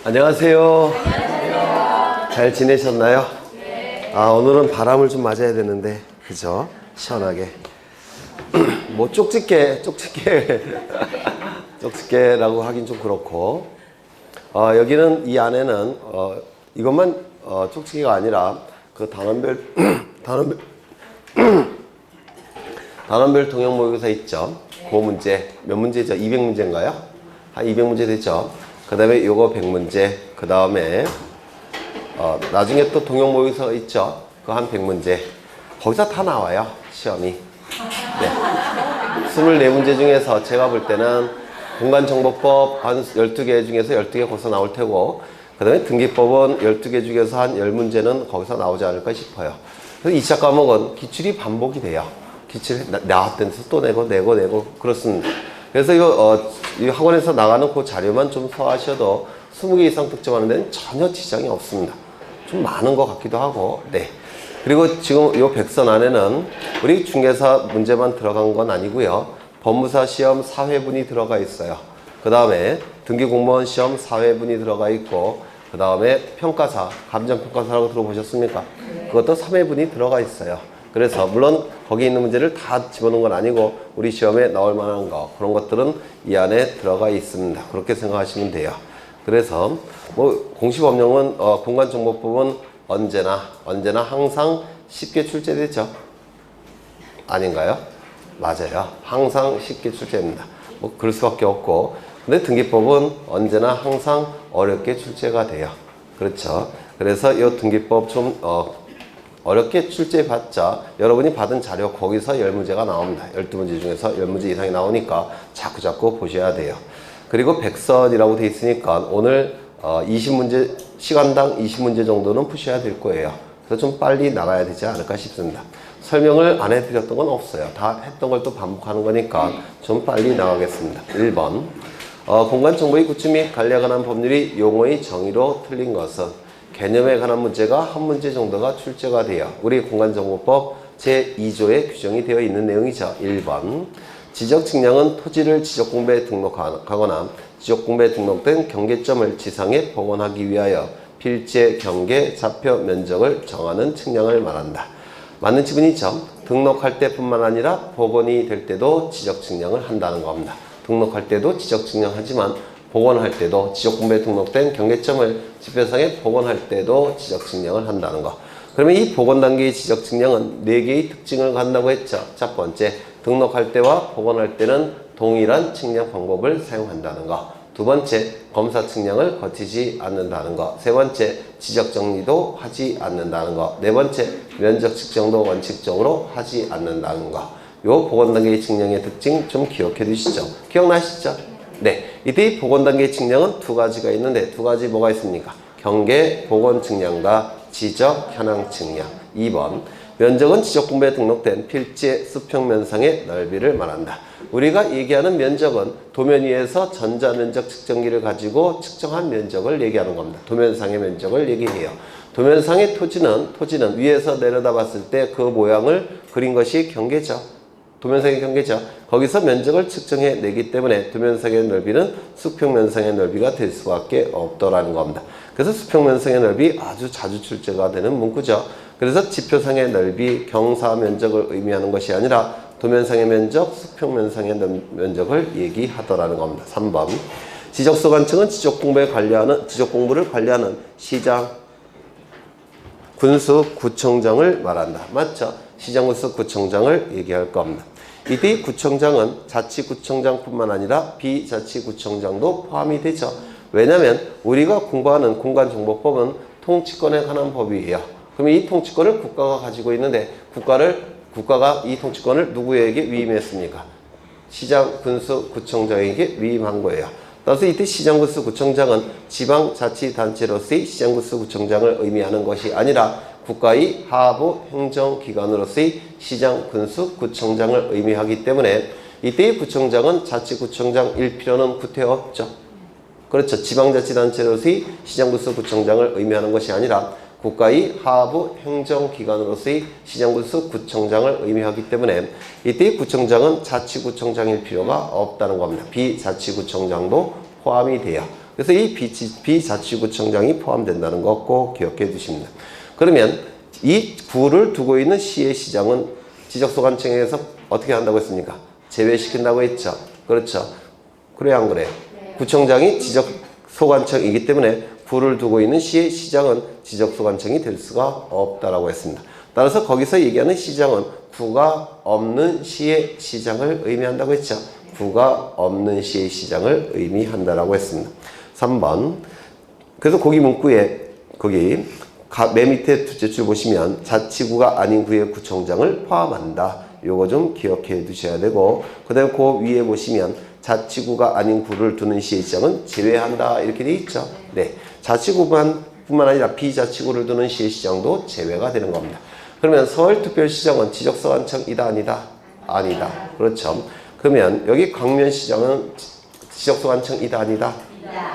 안녕하세요. 안녕하세요. 잘 지내셨나요? 네. 오늘은 바람을 좀 맞아야 되는데, 그죠? 시원하게. 뭐, 쪽집게라고 하긴 좀 그렇고, 여기는, 이 안에는, 이것만, 쪽집게가 아니라, 그 단원별 통역 모의고사 있죠? 그 문제, 몇 문제죠? 200문제인가요? 한 200문제 됐죠? 그 다음에 요거 100문제, 그 다음에 나중에 또 동영 모의고사 있죠? 그거 한 100문제. 거기서 다 나와요, 시험이. 네. 24문제 중에서 제가 볼 때는 공간정보법 한 12개 중에서 12개 거기서 나올 테고, 그 다음에 등기법은 12개 중에서 한 10문제는 거기서 나오지 않을까 싶어요. 그래서 2차 과목은 기출이 반복이 돼요. 기출 나왔던 데서 또 내고 그렇습니다. 그래서 이 학원에서 나가는 그 자료만 좀 소화하셔도 20개 이상 득점하는 데는 전혀 지장이 없습니다. 좀 많은 것 같기도 하고, 네. 그리고 지금 이 백선 안에는 우리 중개사 문제만 들어간 건 아니고요. 법무사 시험 4회분이 들어가 있어요. 그 다음에 등기공무원 시험 4회분이 들어가 있고, 그 다음에 평가사, 감정평가사라고 들어보셨습니까? 그것도 3회분이 들어가 있어요. 그래서 물론 거기 있는 문제를 다 집어넣은 건 아니고 우리 시험에 나올 만한 거 그런 것들은 이 안에 들어가 있습니다. 그렇게 생각하시면 돼요. 그래서 뭐 공시법령은 공간정보법은 언제나 항상 쉽게 출제되죠. 아닌가요? 맞아요. 항상 쉽게 출제됩니다. 뭐 그럴 수밖에 없고, 근데 등기법은 언제나 항상 어렵게 출제가 돼요. 그렇죠. 그래서 이 등기법 좀 어렵게 출제해봤자 여러분이 받은 자료 거기서 10문제가 나옵니다. 12문제 중에서 10문제 이상이 나오니까 자꾸 보셔야 돼요. 그리고 백선이라고 돼 있으니까 오늘 20문제, 시간당 20문제 정도는 푸셔야 될 거예요. 그래서 좀 빨리 나가야 되지 않을까 싶습니다. 설명을 안 해드렸던 건 없어요. 다 했던 걸 또 반복하는 거니까 좀 빨리 나가겠습니다. 1번 공간정보의 구축 및 관리에 관한 법률이 용어의 정의로 틀린 것은 개념에 관한 문제가 한 문제 정도가 출제가 돼요. 우리 공간정보법 제2조에 규정이 되어 있는 내용이죠. 1번 지적측량은 토지를 지적공부에 등록하거나 지적공부에 등록된 경계점을 지상에 복원하기 위하여 필지, 경계, 좌표, 면적을 정하는 측량을 말한다. 맞는 지문이죠. 등록할 때뿐만 아니라 복원이 될 때도 지적측량을 한다는 겁니다. 등록할 때도 지적측량하지만 복원할 때도 지적공부에 등록된 경계점을 지표상에 복원할 때도 지적측량을 한다는 거. 그러면 이 복원 단계의 지적측량은 4개의 특징을 갖는다고 했죠. 첫 번째, 등록할 때와 복원할 때는 동일한 측량 방법을 사용한다는 거. 두 번째, 검사 측량을 거치지 않는다는 거. 세 번째, 지적 정리도 하지 않는다는 거. 네 번째, 면적 측정도 원칙적으로 하지 않는다는 거. 요 복원 단계의 측량의 특징 좀 기억해 두시죠. 기억나시죠? 네, 이때 복원 단계 측량은 두 가지가 있는데 두 가지 뭐가 있습니까? 경계 복원 측량과 지적 현황 측량. 2번 면적은 지적공부에 등록된 필지의 수평면상의 넓이를 말한다. 우리가 얘기하는 면적은 도면 위에서 전자면적 측정기를 가지고 측정한 면적을 얘기하는 겁니다. 도면상의 면적을 얘기해요. 도면상의 토지는 위에서 내려다 봤을 때 그 모양을 그린 것이 경계죠. 도면상의 경계죠. 거기서 면적을 측정해 내기 때문에 도면상의 넓이는 수평면상의 넓이가 될 수밖에 없더라는 겁니다. 그래서 수평면상의 넓이 아주 자주 출제가 되는 문구죠. 그래서 지표상의 넓이, 경사 면적을 의미하는 것이 아니라 도면상의 면적, 수평면상의 면적을 얘기하더라는 겁니다. 3번 지적소관청은 지적공부를 관리하는 시장, 군수, 구청장을 말한다. 맞죠? 시장, 군수, 구청장을 얘기할 겁니다. 이때 구청장은 자치구청장뿐만 아니라 비자치구청장도 포함이 되죠. 왜냐하면 우리가 공부하는 공간정보법은 통치권에 관한 법이에요. 그러면 이 통치권을 국가가 가지고 있는데 국가가 이 통치권을 누구에게 위임했습니까? 시장, 군수, 구청장에게 위임한 거예요. 따라서 이때 시장, 군수, 구청장은 지방자치단체로서의 시장, 군수, 구청장을 의미하는 것이 아니라 국가의 하부 행정기관으로서의 시장, 군수, 구청장을 의미하기 때문에 이때의 구청장은 자치구청장일 필요는 구태여 없죠. 그렇죠. 지방자치단체로서의 시장, 군수, 구청장을 의미하는 것이 아니라 국가의 하부 행정기관으로서의 시장, 군수, 구청장을 의미하기 때문에 이때의 구청장은 자치구청장일 필요가 없다는 겁니다. 비자치구청장도 포함이 돼요. 그래서 이 비자치구청장이 포함된다는 거 꼭 기억해 주십니다. 그러면 이 구를 두고 있는 시의 시장은 지적소관청에서 어떻게 한다고 했습니까? 제외시킨다고 했죠. 그렇죠. 그래 안 그래요? 구청장이 지적소관청이기 때문에 구를 두고 있는 시의 시장은 지적소관청이 될 수가 없다라고 했습니다. 따라서 거기서 얘기하는 시장은 구가 없는 시의 시장을 의미한다고 했죠. 구가 없는 시의 시장을 의미한다라고 했습니다. 3번. 그래서 거기 문구에 거기 맨 밑에 둘째 줄 보시면 자치구가 아닌 구의 구청장을 포함한다. 요거 좀 기억해 두셔야 되고, 그 다음에 그 위에 보시면 자치구가 아닌 구를 두는 시의 시장은 제외한다. 이렇게 돼 있죠. 네. 자치구뿐만 아니라 비자치구를 두는 시의 시장도 제외가 되는 겁니다. 그러면 서울특별시장은 지적소관청이다 아니다? 아니다. 그렇죠. 그러면 여기 광면시장은 지적소관청이다 아니다?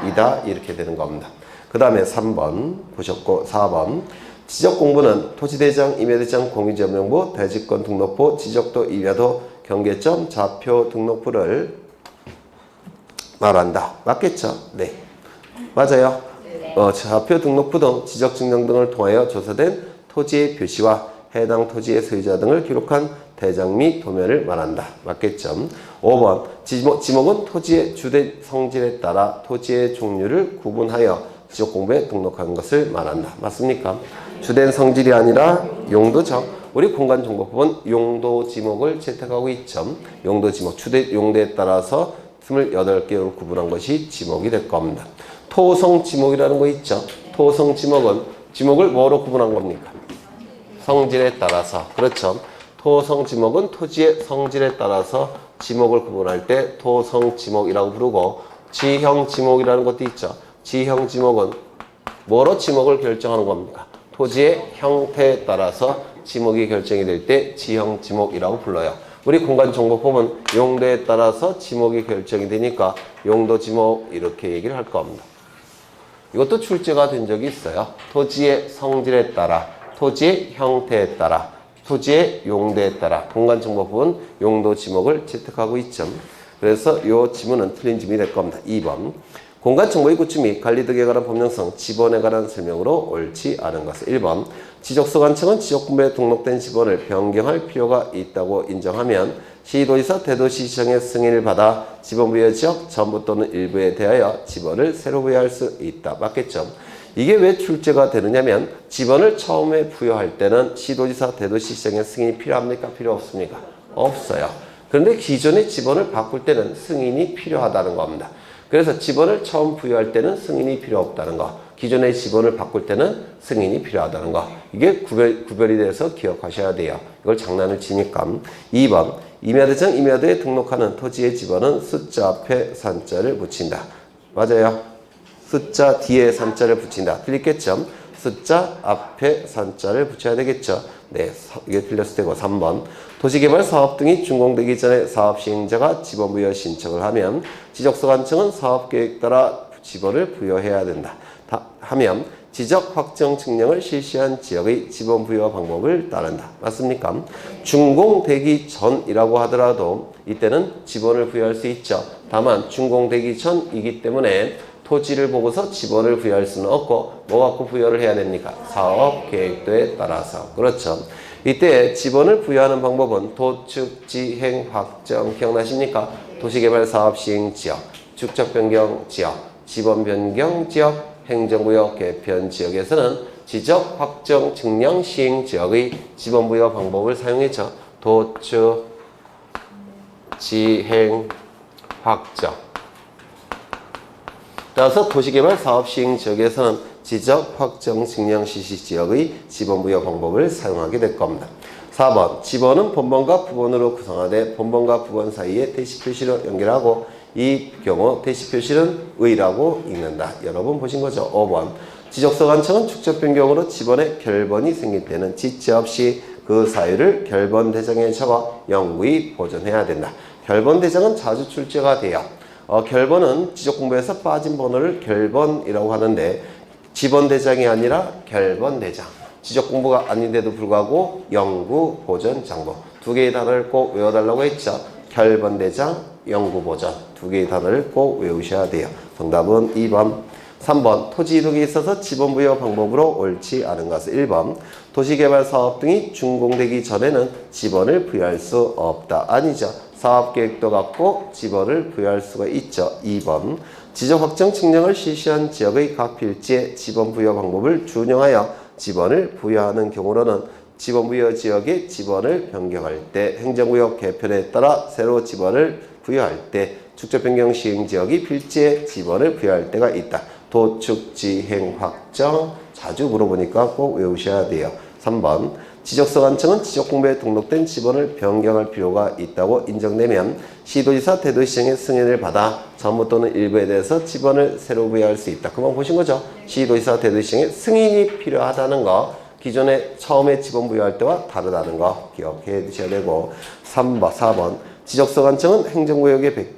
이다. 이렇게 되는 겁니다. 그 다음에 3번 보셨고 4번 지적공부는 토지대장, 임야대장, 공유지역명부, 대지권 등록부, 지적도, 임야도, 경계점, 좌표 등록부를 말한다. 맞겠죠? 네. 맞아요. 좌표 등록부 등 지적증명 등을 통하여 조사된 토지의 표시와 해당 토지의 소유자 등을 기록한 대장 및 도면을 말한다. 맞겠죠? 5번 지목은 토지의 주된 성질에 따라 토지의 종류를 구분하여 지적공부에 등록한 것을 말한다. 맞습니까? 주된 성질이 아니라 용도죠. 우리 공간정보법은 용도 지목을 채택하고 있죠. 용도 지목, 주된 용도에 따라서 28개로 구분한 것이 지목이 될 겁니다. 토성 지목이라는 거 있죠. 토성 지목은 지목을 뭐로 구분한 겁니까? 성질에 따라서. 그렇죠. 토성 지목은 토지의 성질에 따라서 지목을 구분할 때 토성 지목이라고 부르고, 지형 지목이라는 것도 있죠. 지형 지목은 뭐로 지목을 결정하는 겁니까? 토지의 형태에 따라서 지목이 결정이 될 때 지형 지목이라고 불러요. 우리 공간정보법은 용도에 따라서 지목이 결정이 되니까 용도 지목 이렇게 얘기를 할 겁니다. 이것도 출제가 된 적이 있어요. 토지의 성질에 따라, 토지의 형태에 따라, 토지의 용도에 따라 공간정보법은 용도 지목을 채택하고 있죠. 그래서 이 지문은 틀린 지문이 될 겁니다. 2번. 공간정보의 구축 및 관리 등에 관한 법령성, 지번에 관한 설명으로 옳지 않은 것은 1번. 지적소관청은 지적분부에 등록된 지번을 변경할 필요가 있다고 인정하면 시도지사, 대도시시장의 승인을 받아 지번 부여 지역 전부 또는 일부에 대하여 지번을 새로 부여할 수 있다. 맞겠죠? 이게 왜 출제가 되느냐면 지번을 처음에 부여할 때는 시도지사, 대도시시장의 승인이 필요합니까? 필요 없습니까? 없어요. 그런데 기존의 지번을 바꿀 때는 승인이 필요하다는 겁니다. 그래서 지번을 처음 부여할 때는 승인이 필요 없다는 거, 기존의 지번을 바꿀 때는 승인이 필요하다는 거, 이게 구별이 돼서 기억하셔야 돼요. 이걸 장난을 치니까. 2번. 임야대장, 임야도에 등록하는 토지의 지번은 숫자 앞에 산자를 붙인다. 맞아요. 숫자 뒤에 산자를 붙인다. 틀리겠죠? 숫자 앞에 산자를 붙여야 되겠죠? 네, 이게 틀렸을 테고. 3번. 도시개발 사업 등이 준공되기 전에 사업 시행자가 지번 부여 신청을 하면 지적소관청은 사업계획 따라 지번을 부여해야 된다. 하면 지적 확정 증명을 실시한 지역의 지번 부여 방법을 따른다. 맞습니까? 준공되기 전이라고 하더라도 이때는 지번을 부여할 수 있죠. 다만 준공되기 전이기 때문에 토지를 보고서 지번을 부여할 수는 없고 뭐 갖고 부여를 해야 됩니까? 사업 계획도에 따라서. 그렇죠. 이때 지번을 부여하는 방법은 도축, 지행, 확정 기억나십니까? 도시개발 사업 시행 지역, 축적 변경 지역, 지번 변경 지역, 행정구역 개편 지역에서는 지적 확정 증량 시행 지역의 지번 부여 방법을 사용했죠. 도축, 지행, 확정. 따라서 도시개발 사업 시행 지역에서는 지적 확정 증량 실시 지역의 지번 부여 방법을 사용하게 될 겁니다. 4번. 지번은 본번과 부번으로 구성하되 본번과 부번 사이에 대시 표시로 연결하고 이 경우 대시 표시는 의라고 읽는다. 여러분 보신 거죠? 5번. 지적소관청은 축적 변경으로 지번에 결번이 생길 때는 지체 없이 그 사유를 결번 대장에 적어 영구히 보존해야 된다. 결번 대장은 자주 출제가 돼요. 결번은 지적공부에서 빠진 번호를 결번이라고 하는데 지번 대장이 아니라 결번 대장. 지적공부가 아닌데도 불구하고 영구 보존 장부. 두 개의 단어를 꼭 외워달라고 했죠. 결번 대장, 영구 보존. 두 개의 단어를 꼭 외우셔야 돼요. 정답은 2번. 3번 토지 이동이 있어서 지번 부여 방법으로 옳지 않은 것은 1번. 도시개발 사업 등이 준공되기 전에는 지번을 부여할 수 없다. 아니죠. 사업계획도 갖고 지번을 부여할 수가 있죠. 2번. 지적 확정 측량을 실시한 지역의 각 필지에 지번 부여 방법을 준용하여 지번을 부여하는 경우로는 지번 부여 지역의 지번을 변경할 때 행정구역 개편에 따라 새로 지번을 부여할 때 축적 변경 시행 지역이 필지에 지번을 부여할 때가 있다. 도축, 지행, 확정 자주 물어보니까 꼭 외우셔야 돼요. 3번. 지적서관청은 지적공부에 등록된 지번을 변경할 필요가 있다고 인정되면 시도지사, 대도시장의 승인을 받아 전부 또는 일부에 대해서 지번을 새로 부여할 수 있다. 그만 보신 거죠? 시도지사, 대도시장의 승인이 필요하다는 거, 기존에 처음에 지번 부여할 때와 다르다는 거 기억해 두셔야 되고 4번. 지적서관청은 행정구역의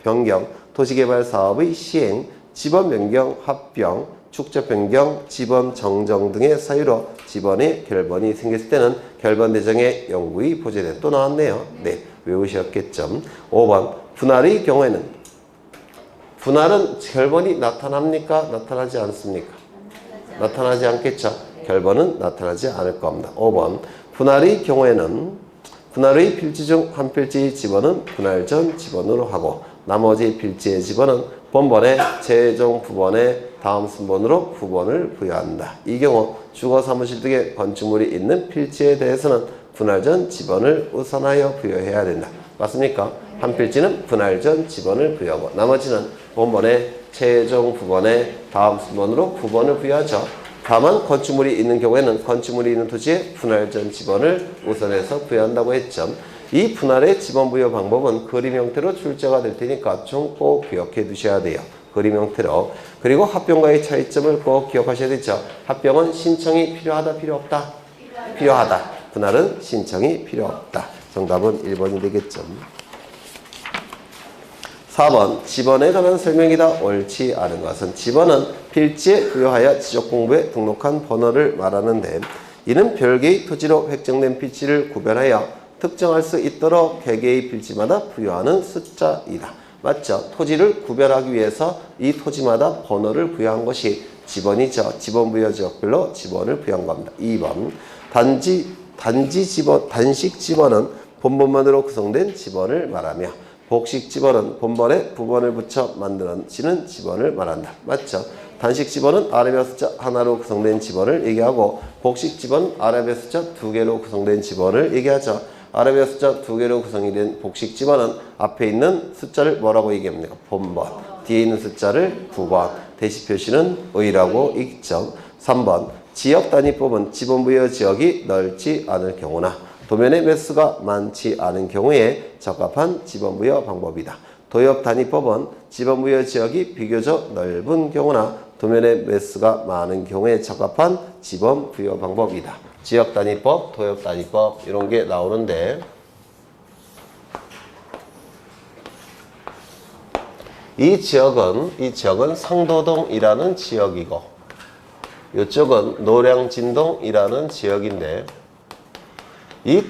변경, 도시개발 사업의 시행, 지번 변경, 합병, 축적 변경, 지번 정정 등의 사유로 지번의 결번이 생겼을 때는 결번 대정의 영구히 보제된. 또 나왔네요. 네, 외우셨겠죠. 5번. 분할의 경우에는 분할은 결번이 나타납니까? 나타나지 않습니까? 나타나지 않겠죠. 결번은 나타나지 않을 겁니다. 5번. 분할의 경우에는 분할의 필지 중 한 필지의 지번은 분할 전 지번으로 하고 나머지 필지의 지번은 본번에 최종 부번의 다음 순번으로 부번을 부여한다. 이 경우 주거 사무실 등의 건축물이 있는 필지에 대해서는 분할 전 지번을 우선하여 부여해야 된다. 맞습니까? 한 필지는 분할 전 지번을 부여하고 나머지는 본번의 최종 부번의 다음 순번으로 부번을 부여하죠. 다만 건축물이 있는 경우에는 건축물이 있는 토지에 분할 전 지번을 우선해서 부여한다고 했죠. 이 분할의 지번 부여 방법은 그림 형태로 출제가 될 테니까 좀 꼭 기억해 두셔야 돼요. 그림 형태로. 그리고 합병과의 차이점을 꼭 기억하셔야 되죠. 합병은 신청이 필요하다, 필요 없다? 필요하다. 분할은 신청이 필요 없다. 정답은 1번이 되겠죠. 4번. 지번에 관한 설명이다. 옳지 않은 것은 지번은 필지에 부여하여 지적공부에 등록한 번호를 말하는데 이는 별개의 토지로 획정된 필지를 구별하여 특정할 수 있도록 개개의 필지마다 부여하는 숫자이다. 맞죠? 토지를 구별하기 위해서 이 토지마다 번호를 부여한 것이 지번이죠. 지번 부여 지역별로 지번을 부여한 겁니다. 2번. 단식 지번은 본번만으로 구성된 지번을 말하며 복식 지번은 본번에 부번을 붙여 만들어지는 지번을 말한다. 맞죠? 단식 지번은 아래별 숫자 하나로 구성된 지번을 얘기하고 복식 지번은 아래별 숫자 2개로 구성된 지번을 얘기하죠. 아래별 숫자 2개로 구성이 된 복식 지번은 앞에 있는 숫자를 뭐라고 얘기합니까? 본번. 뒤에 있는 숫자를 부번. 대시 표시는 의라고 읽죠. 3번. 지역 단위법은 지번 부여 지역이 넓지 않을 경우나 도면의 매수가 많지 않은 경우에 적합한 지번 부여 방법이다. 도역 단위법은 지번 부여 지역이 비교적 넓은 경우나 도면의 매수가 많은 경우에 적합한 지번 부여 방법이다. 지역 단위법, 도역 단위법 이런 게 나오는데 이 지역은 상도동이라는 지역이고 이쪽은 노량진동이라는 지역인데 이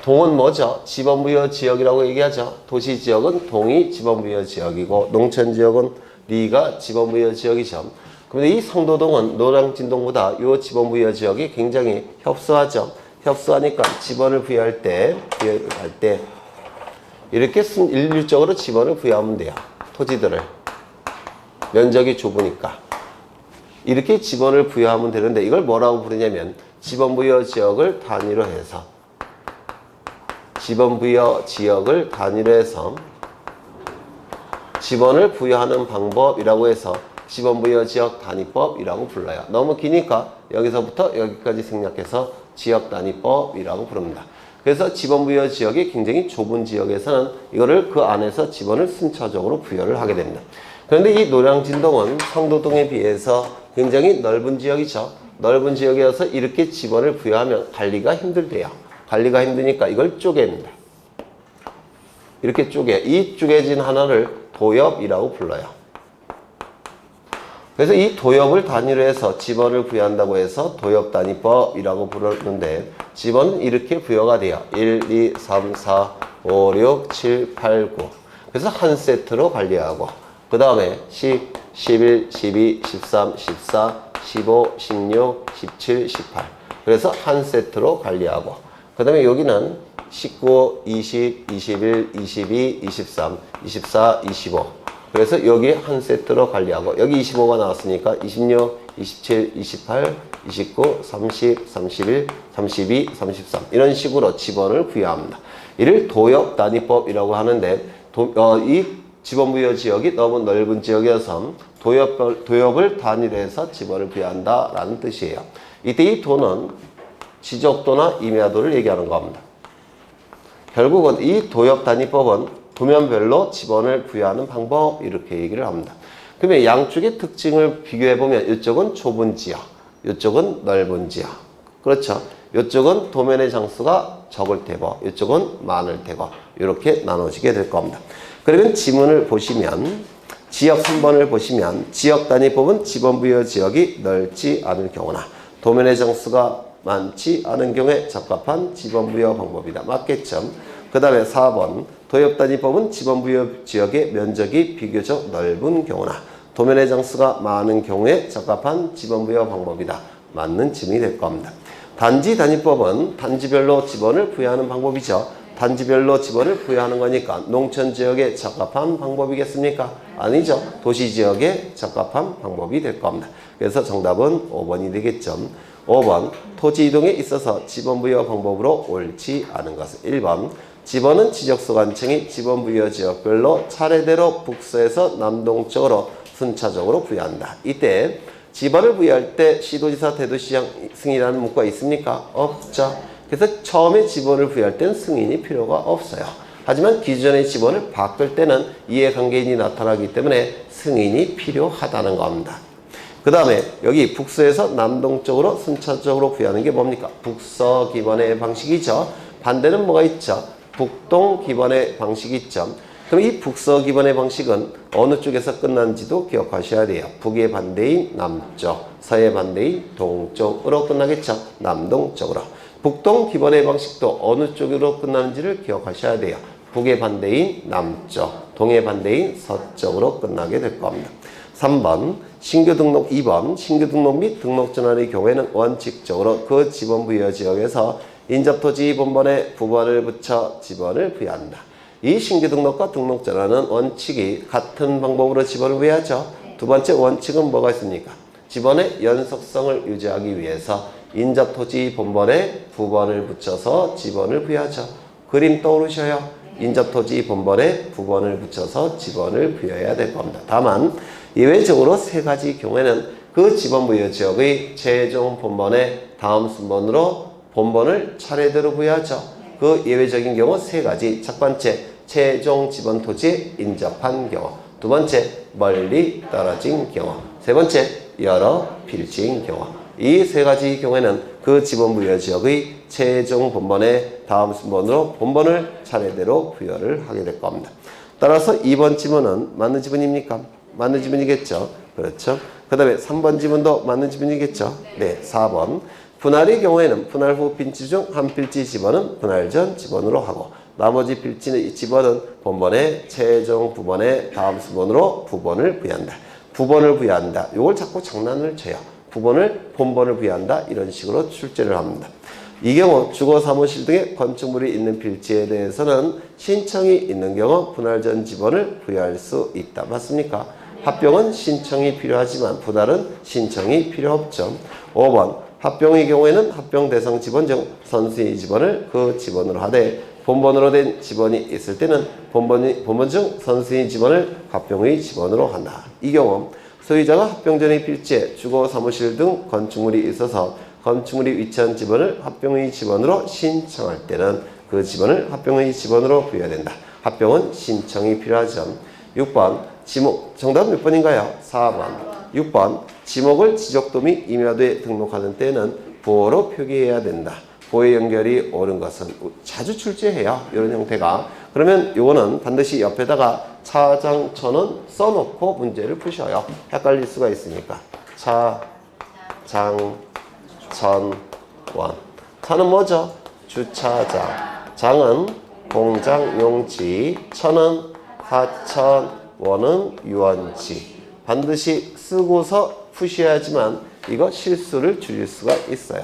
동은 뭐죠? 지번부여 지역이라고 얘기하죠. 도시지역은 동이 지번부여 지역이고 농촌지역은 리가 지번부여 지역이죠. 그런데 이 상도동은 노량진동보다 이 지번부여 지역이 굉장히 협소하죠. 협소하니까 지번을 부여할 때 이렇게 일률적으로 지번을 부여하면 돼요. 토지들을. 면적이 좁으니까. 이렇게 지번을 부여하면 되는데 이걸 뭐라고 부르냐면 지번부여 지역을 단위로 해서 지번부여 지역을 단위로 해서 지번을 부여하는 방법이라고 해서 지번부여 지역 단위법이라고 불러요. 너무 기니까 여기서부터 여기까지 생략해서 지역 단위법이라고 부릅니다. 그래서 지번부여 지역이 굉장히 좁은 지역에서는 이거를 그 안에서 지번을 순차적으로 부여를 하게 됩니다. 그런데 이 노량진동은 상도동에 비해서 굉장히 넓은 지역이죠. 넓은 지역이어서 이렇게 지번을 부여하면 관리가 힘들대요. 관리가 힘드니까 이걸 쪼갭니다. 이렇게 이 쪼개진 하나를 도엽이라고 불러요. 그래서 이 도엽을 단위로 해서 지번을 부여한다고 해서 도엽단위법이라고 부르는데 지번은 이렇게 부여가 돼요. 1, 2, 3, 4, 5, 6, 7, 8, 9. 그래서 한 세트로 관리하고 그 다음에 10, 11, 12, 13, 14, 15, 16, 17, 18. 그래서 한 세트로 관리하고 그 다음에 여기는 19, 20, 21, 22, 23, 24, 25. 그래서 여기 한 세트로 관리하고 여기 25가 나왔으니까 26, 27, 28, 29, 30, 31, 32, 33 이런 식으로 지번을 부여합니다. 이를 도역 단위법이라고 하는데 이 지번 부여 지역이 너무 넓은 지역이어서 도역을 단위로 해서 지번을 부여한다라는 뜻이에요. 이때 이 도는 지적도나 임야도를 얘기하는 겁니다. 결국은 이 도역 단위법은 도면별로 지번을 부여하는 방법 이렇게 얘기를 합니다. 그러면 양쪽의 특징을 비교해보면 이쪽은 좁은 지역, 이쪽은 넓은 지역. 그렇죠? 이쪽은 도면의 장수가 적을 테고 이쪽은 많을 테고 이렇게 나눠지게 될 겁니다. 그러면 지문을 보시면 지역 3번을 보시면 지역 단위법은 지번 부여 지역이 넓지 않을 경우나 도면의 장수가 많지 않은 경우에 적합한 지번 부여 방법이다. 맞겠죠? 그 다음에 4번 도역 단위법은 지번 부여 지역의 면적이 비교적 넓은 경우나 도면의 장수가 많은 경우에 적합한 지번 부여 방법이다. 맞는 지문이 될 겁니다. 단지 단위법은 단지별로 지번을 부여하는 방법이죠. 단지별로 지번을 부여하는 거니까 농촌 지역에 적합한 방법이겠습니까? 아니죠. 도시 지역에 적합한 방법이 될 겁니다. 그래서 정답은 5번이 되겠죠. 5번 토지 이동에 있어서 지번 부여 방법으로 옳지 않은 것은 1번 지번은 지적소 관청이 지번 부여 지역별로 차례대로 북서에서 남동쪽으로 순차적으로 부여한다. 이때 지번을 부여할 때 시도지사 대도시장 승인이라는 문구가 있습니까? 없죠. 그래서 처음에 지번을 부여할 때는 승인이 필요가 없어요. 하지만 기존의 지번을 바꿀 때는 이해관계인이 나타나기 때문에 승인이 필요하다는 겁니다. 그 다음에 여기 북서에서 남동쪽으로 순차적으로 부여하는 게 뭡니까? 북서 기번의 방식이죠. 반대는 뭐가 있죠? 북동 기번의 방식이 있죠. 그럼 이 북서 기번의 방식은 어느 쪽에서 끝난지도 기억하셔야 돼요. 북의 반대인 남쪽, 서의 반대인 동쪽으로 끝나겠죠. 남동쪽으로. 북동 기번의 방식도 어느 쪽으로 끝나는지를 기억하셔야 돼요. 북의 반대인 남쪽, 동의 반대인 서쪽으로 끝나게 될 겁니다. 3번 신규 등록 2번 신규 등록 및 등록 전환의 경우에는 원칙적으로 그 지번 부여 지역에서 인접토지 본번에 부번을 붙여 지번을 부여한다. 이 신규 등록과 등록 전환은 원칙이 같은 방법으로 지번을 부여하죠. 두 번째 원칙은 뭐가 있습니까? 지번의 연속성을 유지하기 위해서 인접토지 본번에 부번을 붙여서 지번을 부여하죠. 그림 떠오르셔요. 인접토지 본번에 부번을 붙여서 지번을 부여해야 될 겁니다. 다만 예외적으로 세 가지 경우에는 그 지번 부여 지역의 최종 본번에 다음 순번으로 본번을 차례대로 부여하죠. 그 예외적인 경우 세 가지. 첫 번째, 최종 지번 토지에 인접한 경우. 두 번째, 멀리 떨어진 경우. 세 번째, 여러 필지인 경우. 이 세 가지 경우에는 그 지번 부여 지역의 최종 본번에 다음 순번으로 본번을 차례대로 부여를 하게 될 겁니다. 따라서 2번 지문은 맞는 지문입니까? 맞는 지문이겠죠. 그렇죠. 그 다음에 3번 지문도 맞는 지문이겠죠. 네, 4번. 분할의 경우에는 분할 후 필지 중 한 필지 지번은 분할 전 지번으로 하고 나머지 필지 지번은 본번의 최종 부번의 다음 순번으로 부번을 부여한다. 부번을 부여한다. 이걸 자꾸 장난을 쳐요. 부번을 본번을 부여한다. 이런 식으로 출제를 합니다. 이 경우 주거 사무실 등의 건축물이 있는 필지에 대해서는 신청이 있는 경우 분할 전 지번을 부여할 수 있다. 맞습니까? 합병은 신청이 필요하지만 분할은 신청이 필요 없죠. 5번 합병의 경우에는 합병 대상 지번 중 선수의 지번을 그 지번으로 하되 본번으로 된 지번이 있을 때는 본번 중 선수의 지번을 합병의 지번으로 한다. 이 경우 소유자가 합병 전의 필지에 주거 사무실 등 건축물이 있어서 건축물이 위치한 지번을 합병의 지번으로 신청할 때는 그 지번을 합병의 지번으로 부여해야 된다. 합병은 신청이 필요하죠. 6번 지목 정답 몇 번인가요? 4번. 6번 지목을 지적도 및 임야도에 등록하는 때는 부호로 표기해야 된다. 부호의 연결이 옳은 것은 자주 출제해요. 이런 형태가. 그러면 요거는 반드시 옆에다가 차장천은 써놓고 문제를 푸셔요. 헷갈릴 수가 있으니까. 차장천원. 차는 뭐죠? 주차장. 장은 공장 용지. 천은 하천 원은 유원지. 반드시 쓰고서 푸셔야지만 이거 실수를 줄일 수가 있어요.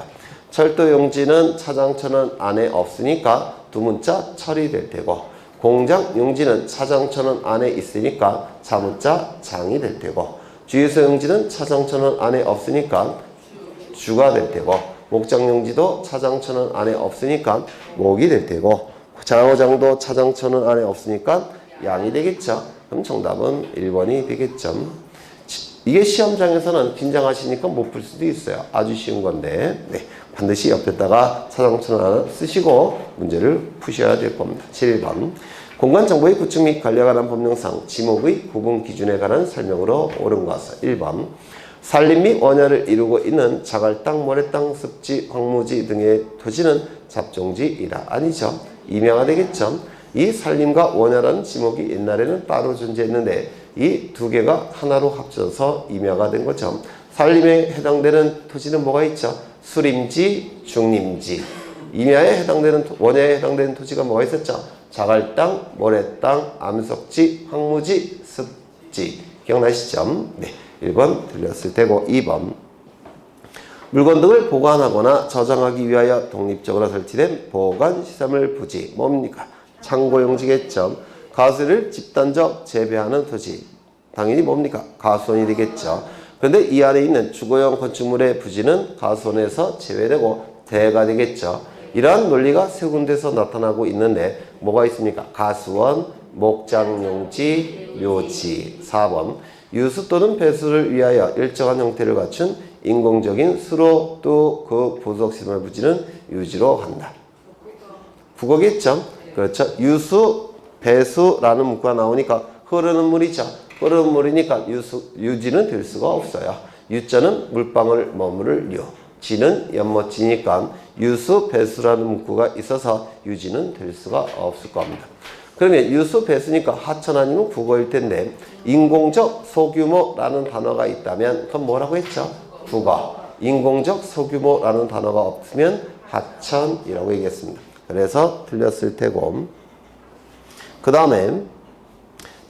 철도용지는 차장천은 안에 없으니까 두 문자 처리될 테고, 공장용지는 차장천은 안에 있으니까 자문자 장이 될 테고, 주유소용지는 차장천은 안에 없으니까 주가 될 테고, 목장용지도 차장천은 안에 없으니까 목이 될 테고, 장어장도 차장천은 안에 없으니까 양이 되겠죠. 그럼 정답은 1번이 되겠죠. 이게 시험장에서는 긴장하시니까 못 풀 수도 있어요. 아주 쉬운 건데, 네, 반드시 옆에다가 차장천을 하나 쓰시고 문제를 푸셔야 될 겁니다. 7번. 공간정보의 구축 및 관리에 관한 법령상 지목의 구분 기준에 관한 설명으로 옳은 것은 1번. 산림 및 원야를 이루고 있는 자갈땅, 모래땅, 습지, 황무지 등의 토지는 잡종지이다. 아니죠. 임야가 되겠죠. 이 산림과 원야라는 지목이 옛날에는 따로 존재했는데 이 두 개가 하나로 합쳐서 임야가 된 거죠. 산림에 해당되는 토지는 뭐가 있죠? 수림지, 중림지. 임야에 해당되는, 원야에 해당되는 토지가 뭐가 있었죠? 자갈땅, 모래땅, 암석지, 황무지, 습지. 기억나시죠? 네. 1번 틀렸을 테고, 2번. 물건 등을 보관하거나 저장하기 위하여 독립적으로 설치된 보관시설물 부지. 뭡니까? 창고용지겠죠. 가수를 집단적 재배하는 토지. 당연히 뭡니까? 가수원이 되겠죠. 그런데 이 안에 있는 주거용 건축물의 부지는 가수원에서 제외되고 대가 되겠죠. 이러한 논리가 세 군데서 나타나고 있는데 뭐가 있습니까? 가수원, 목장용지, 묘지. 4번. 유수 또는 배수를 위하여 일정한 형태를 갖춘 인공적인 수로 또 그 부속시설 부지는 유지로 한다. 국어겠죠? 그렇죠? 유수, 배수라는 문구가 나오니까 흐르는 물이죠. 흐르는 물이니까 유지는 될 수가 없어요. 유자는 물방울 머무를 유. 지는 연못지니까 유수, 배수라는 문구가 있어서 유지는 될 수가 없을 겁니다. 그러면 유수, 배수니까 하천 아니면 국어일 텐데 인공적 소규모라는 단어가 있다면 그건 뭐라고 했죠? 국어. 인공적 소규모라는 단어가 없으면 하천이라고 얘기했습니다. 그래서 틀렸을 테고, 그 다음에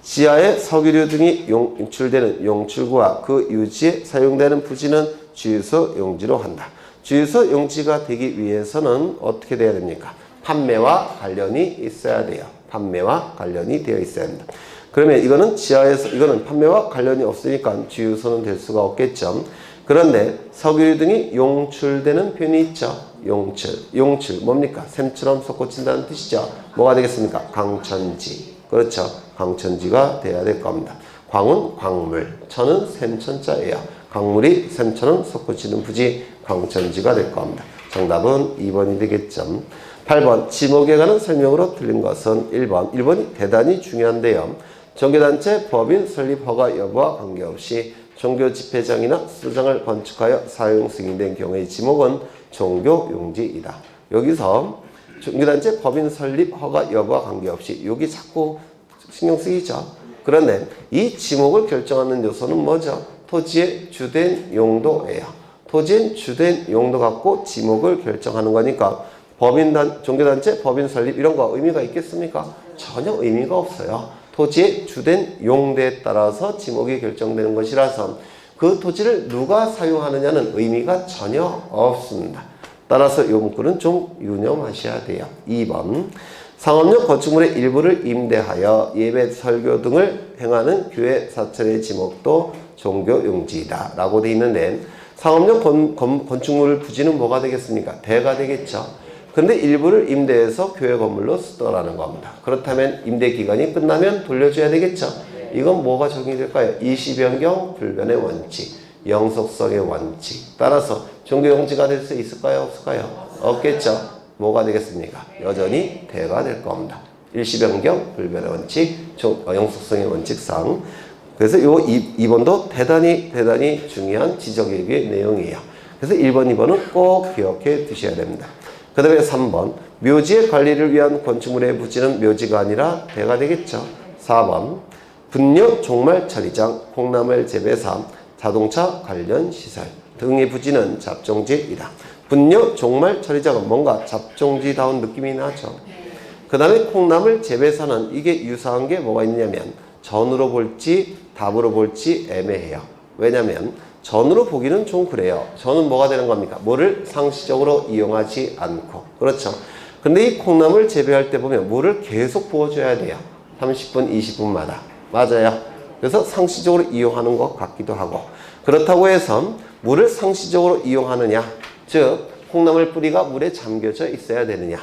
지하에 석유류 등이 유출되는 용출구와 그 유지에 사용되는 부지는 주유소 용지로 한다. 주유소 용지가 되기 위해서는 어떻게 돼야 됩니까? 판매와 관련이 있어야 돼요. 판매와 관련이 되어 있어야 합니다. 그러면 이거는 지하에서, 이거는 판매와 관련이 없으니까 주유소는 될 수가 없겠죠. 그런데 석유 등이 용출되는 표현이 있죠. 용출 뭡니까? 샘처럼 솟구친다는 뜻이죠. 뭐가 되겠습니까? 강천지. 그렇죠. 강천지가 돼야 될 겁니다. 광은 광물, 천은 샘천자예요. 강물이 샘처럼 솟구치는 부지 강천지가 될 겁니다. 정답은 2번이 되겠죠. 8번 지목에 관한 설명으로 틀린 것은 1번. 1번이 대단히 중요한데요. 종교단체 법인 설립 허가 여부와 관계없이 종교 집회장이나 수장을 건축하여 사용 승인된 경우의 지목은 종교용지이다. 여기서 종교단체 법인 설립 허가 여부와 관계없이 여기 자꾸 신경 쓰이죠. 그런데 이 지목을 결정하는 요소는 뭐죠? 토지의 주된 용도예요. 토지의 주된 용도 갖고 지목을 결정하는 거니까 종교단체 법인 설립 이런 거 의미가 있겠습니까? 전혀 의미가 없어요. 토지의 주된 용도에 따라서 지목이 결정되는 것이라서 그 토지를 누가 사용하느냐는 의미가 전혀 없습니다. 따라서 이 문구는 좀 유념하셔야 돼요. 2번. 상업용 건축물의 일부를 임대하여 예배, 설교 등을 행하는 교회 사찰의 지목도 종교용지이다 라고 되어 있는데 상업용 건축물 부지는 뭐가 되겠습니까? 대가 되겠죠. 그런데 일부를 임대해서 교회 건물로 쓰더라는 겁니다. 그렇다면 임대 기간이 끝나면 돌려줘야 되겠죠. 이건 뭐가 적용이 될까요? 일시변경 불변의 원칙, 영속성의 원칙. 따라서 종교용지가 될 수 있을까요? 없을까요? 없겠죠. 뭐가 되겠습니까? 여전히 대가 될 겁니다. 일시변경 불변의 원칙, 영속성의 원칙상. 그래서 요 2번도 대단히 중요한 지적일기의 내용이에요. 그래서 1번, 2번은 꼭 기억해 두셔야 됩니다. 그 다음에 3번. 묘지의 관리를 위한 건축물의 부지는 묘지가 아니라 대가 되겠죠. 4번. 분뇨 종말 처리장, 콩나물 재배사, 자동차 관련 시설 등의 부지는 잡종지이다. 분뇨 종말 처리장은 뭔가 잡종지다운 느낌이 나죠. 그 다음에 콩나물 재배사는 이게 유사한 게 뭐가 있냐면 전으로 볼지 답으로 볼지 애매해요. 왜냐면 전으로 보기는 좀 그래요. 전은 뭐가 되는 겁니까? 물을 상시적으로 이용하지 않고. 그렇죠. 근데 이 콩나물 재배할 때 보면 물을 계속 부어줘야 돼요. 30분, 20분마다. 맞아요. 그래서 상시적으로 이용하는 것 같기도 하고. 그렇다고 해서 물을 상시적으로 이용하느냐, 즉 콩나물 뿌리가 물에 잠겨져 있어야 되느냐,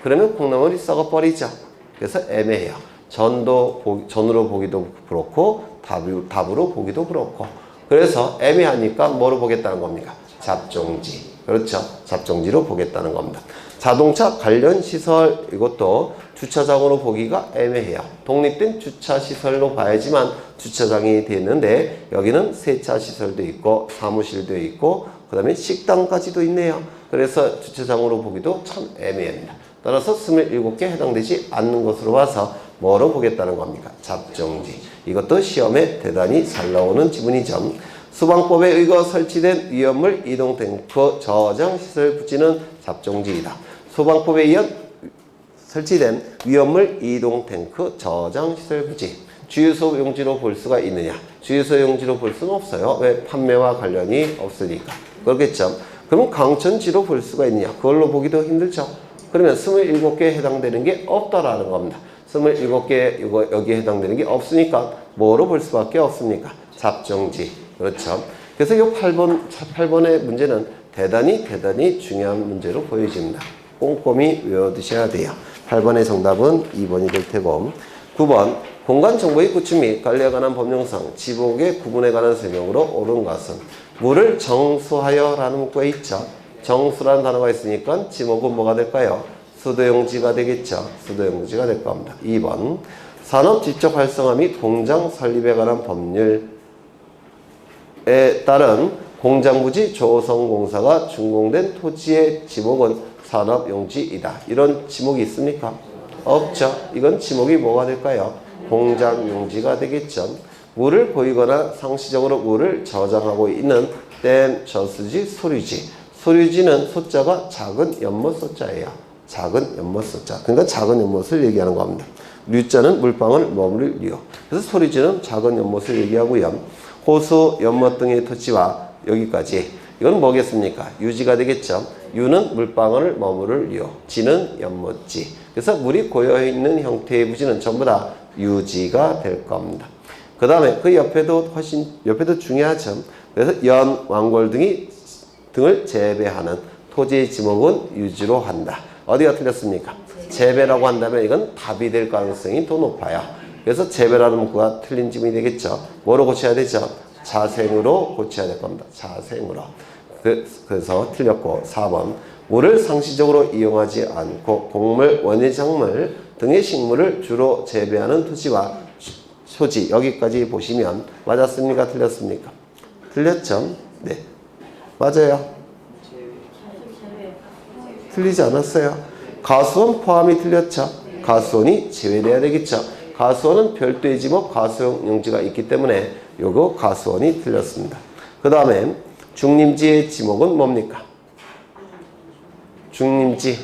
그러면 콩나물이 썩어버리죠. 그래서 애매해요. 전으로 보기도 그렇고 답으로 보기도 그렇고. 그래서 애매하니까 뭐로 보겠다는 겁니까? 잡종지. 그렇죠. 잡종지로 보겠다는 겁니다. 자동차 관련 시설, 이것도 주차장으로 보기가 애매해요. 독립된 주차시설로 봐야지만 주차장이 되는데 여기는 세차시설도 있고 사무실도 있고 그 다음에 식당까지도 있네요. 그래서 주차장으로 보기도 참 애매합니다. 따라서 27개 해당되지 않는 것으로 봐서 뭐로 보겠다는 겁니까? 잡종지. 이것도 시험에 대단히 잘 나오는 지문이죠. 수방법에 의거 설치된 위험물 이동 탱크 저장 시설 부지는 잡종지이다. 수방법에 의한 설치된 위험물 이동 탱크 저장 시설 부지. 주유소 용지로 볼 수가 있느냐? 주유소 용지로 볼 수는 없어요. 왜? 판매와 관련이 없으니까. 그렇겠죠. 그럼 강천지로 볼 수가 있느냐? 그걸로 보기도 힘들죠. 그러면 27개에 해당되는 게 없다라는 겁니다. 27개 여기에 해당되는 게 없으니까 뭐로 볼 수밖에 없습니까? 잡종지. 그렇죠. 그래서 이 8번의 문제는 대단히 중요한 문제로 보여집니다. 꼼꼼히 외워두셔야 돼요. 8번의 정답은 2번이 될 테고, 9번 공간정보의 구축 및 관리에 관한 법령상 지목의 구분에 관한 설명으로 옳은 것은 물을 정수하여 라는 문구가 있죠. 정수라는 단어가 있으니까 지목은 뭐가 될까요? 수도용지가 되겠죠. 수도용지가 될 겁니다. 2번 산업 지적 활성화 및 공장 설립에 관한 법률에 따른 공장부지 조성공사가 준공된 토지의 지목은 산업용지이다. 이런 지목이 있습니까? 없죠. 이건 지목이 뭐가 될까요? 공장용지가 되겠죠. 물을 보이거나 상시적으로 물을 저장하고 있는 댐, 저수지, 소류지. 소류지는 소자가 작은 연못 소자예요. 작은 연못 소자. 그러니까 작은 연못을 얘기하는 겁니다. 류자는 물방울 머무를 류. 그래서 소류지는 작은 연못을 얘기하고요. 호수, 연못 등의 토지와 여기까지. 이건 뭐겠습니까? 유지가 되겠죠. 유는 물방울을 머무를 유. 지는 연못지. 그래서 물이 고여있는 형태의 부지는 전부 다 유지가 될 겁니다. 그 다음에 그 옆에도 중요하죠. 그래서 연, 왕골 등을 재배하는 토지의 지목은 유지로 한다. 어디가 틀렸습니까? 재배라고 한다면 이건 답이 될 가능성이 더 높아요. 그래서 재배라는 문구가 틀린 지문이 되겠죠. 뭐로 고쳐야 되죠? 자생으로 고쳐야 될 겁니다. 자생으로. 그래서 틀렸고 4번 물을 상시적으로 이용하지 않고 곡물, 원예작물 등의 식물을 주로 재배하는 토지와 소지 여기까지 보시면 맞았습니까? 틀렸습니까? 틀렸죠? 네. 맞아요. 틀리지 않았어요. 가수원 포함이 틀렸죠. 가수원이 제외돼야 되겠죠. 가수원은 별도의 지목 가수용 용지가 있기 때문에 요거 가수원이 틀렸습니다. 그 다음에 중림지의 지목은 뭡니까? 중림지.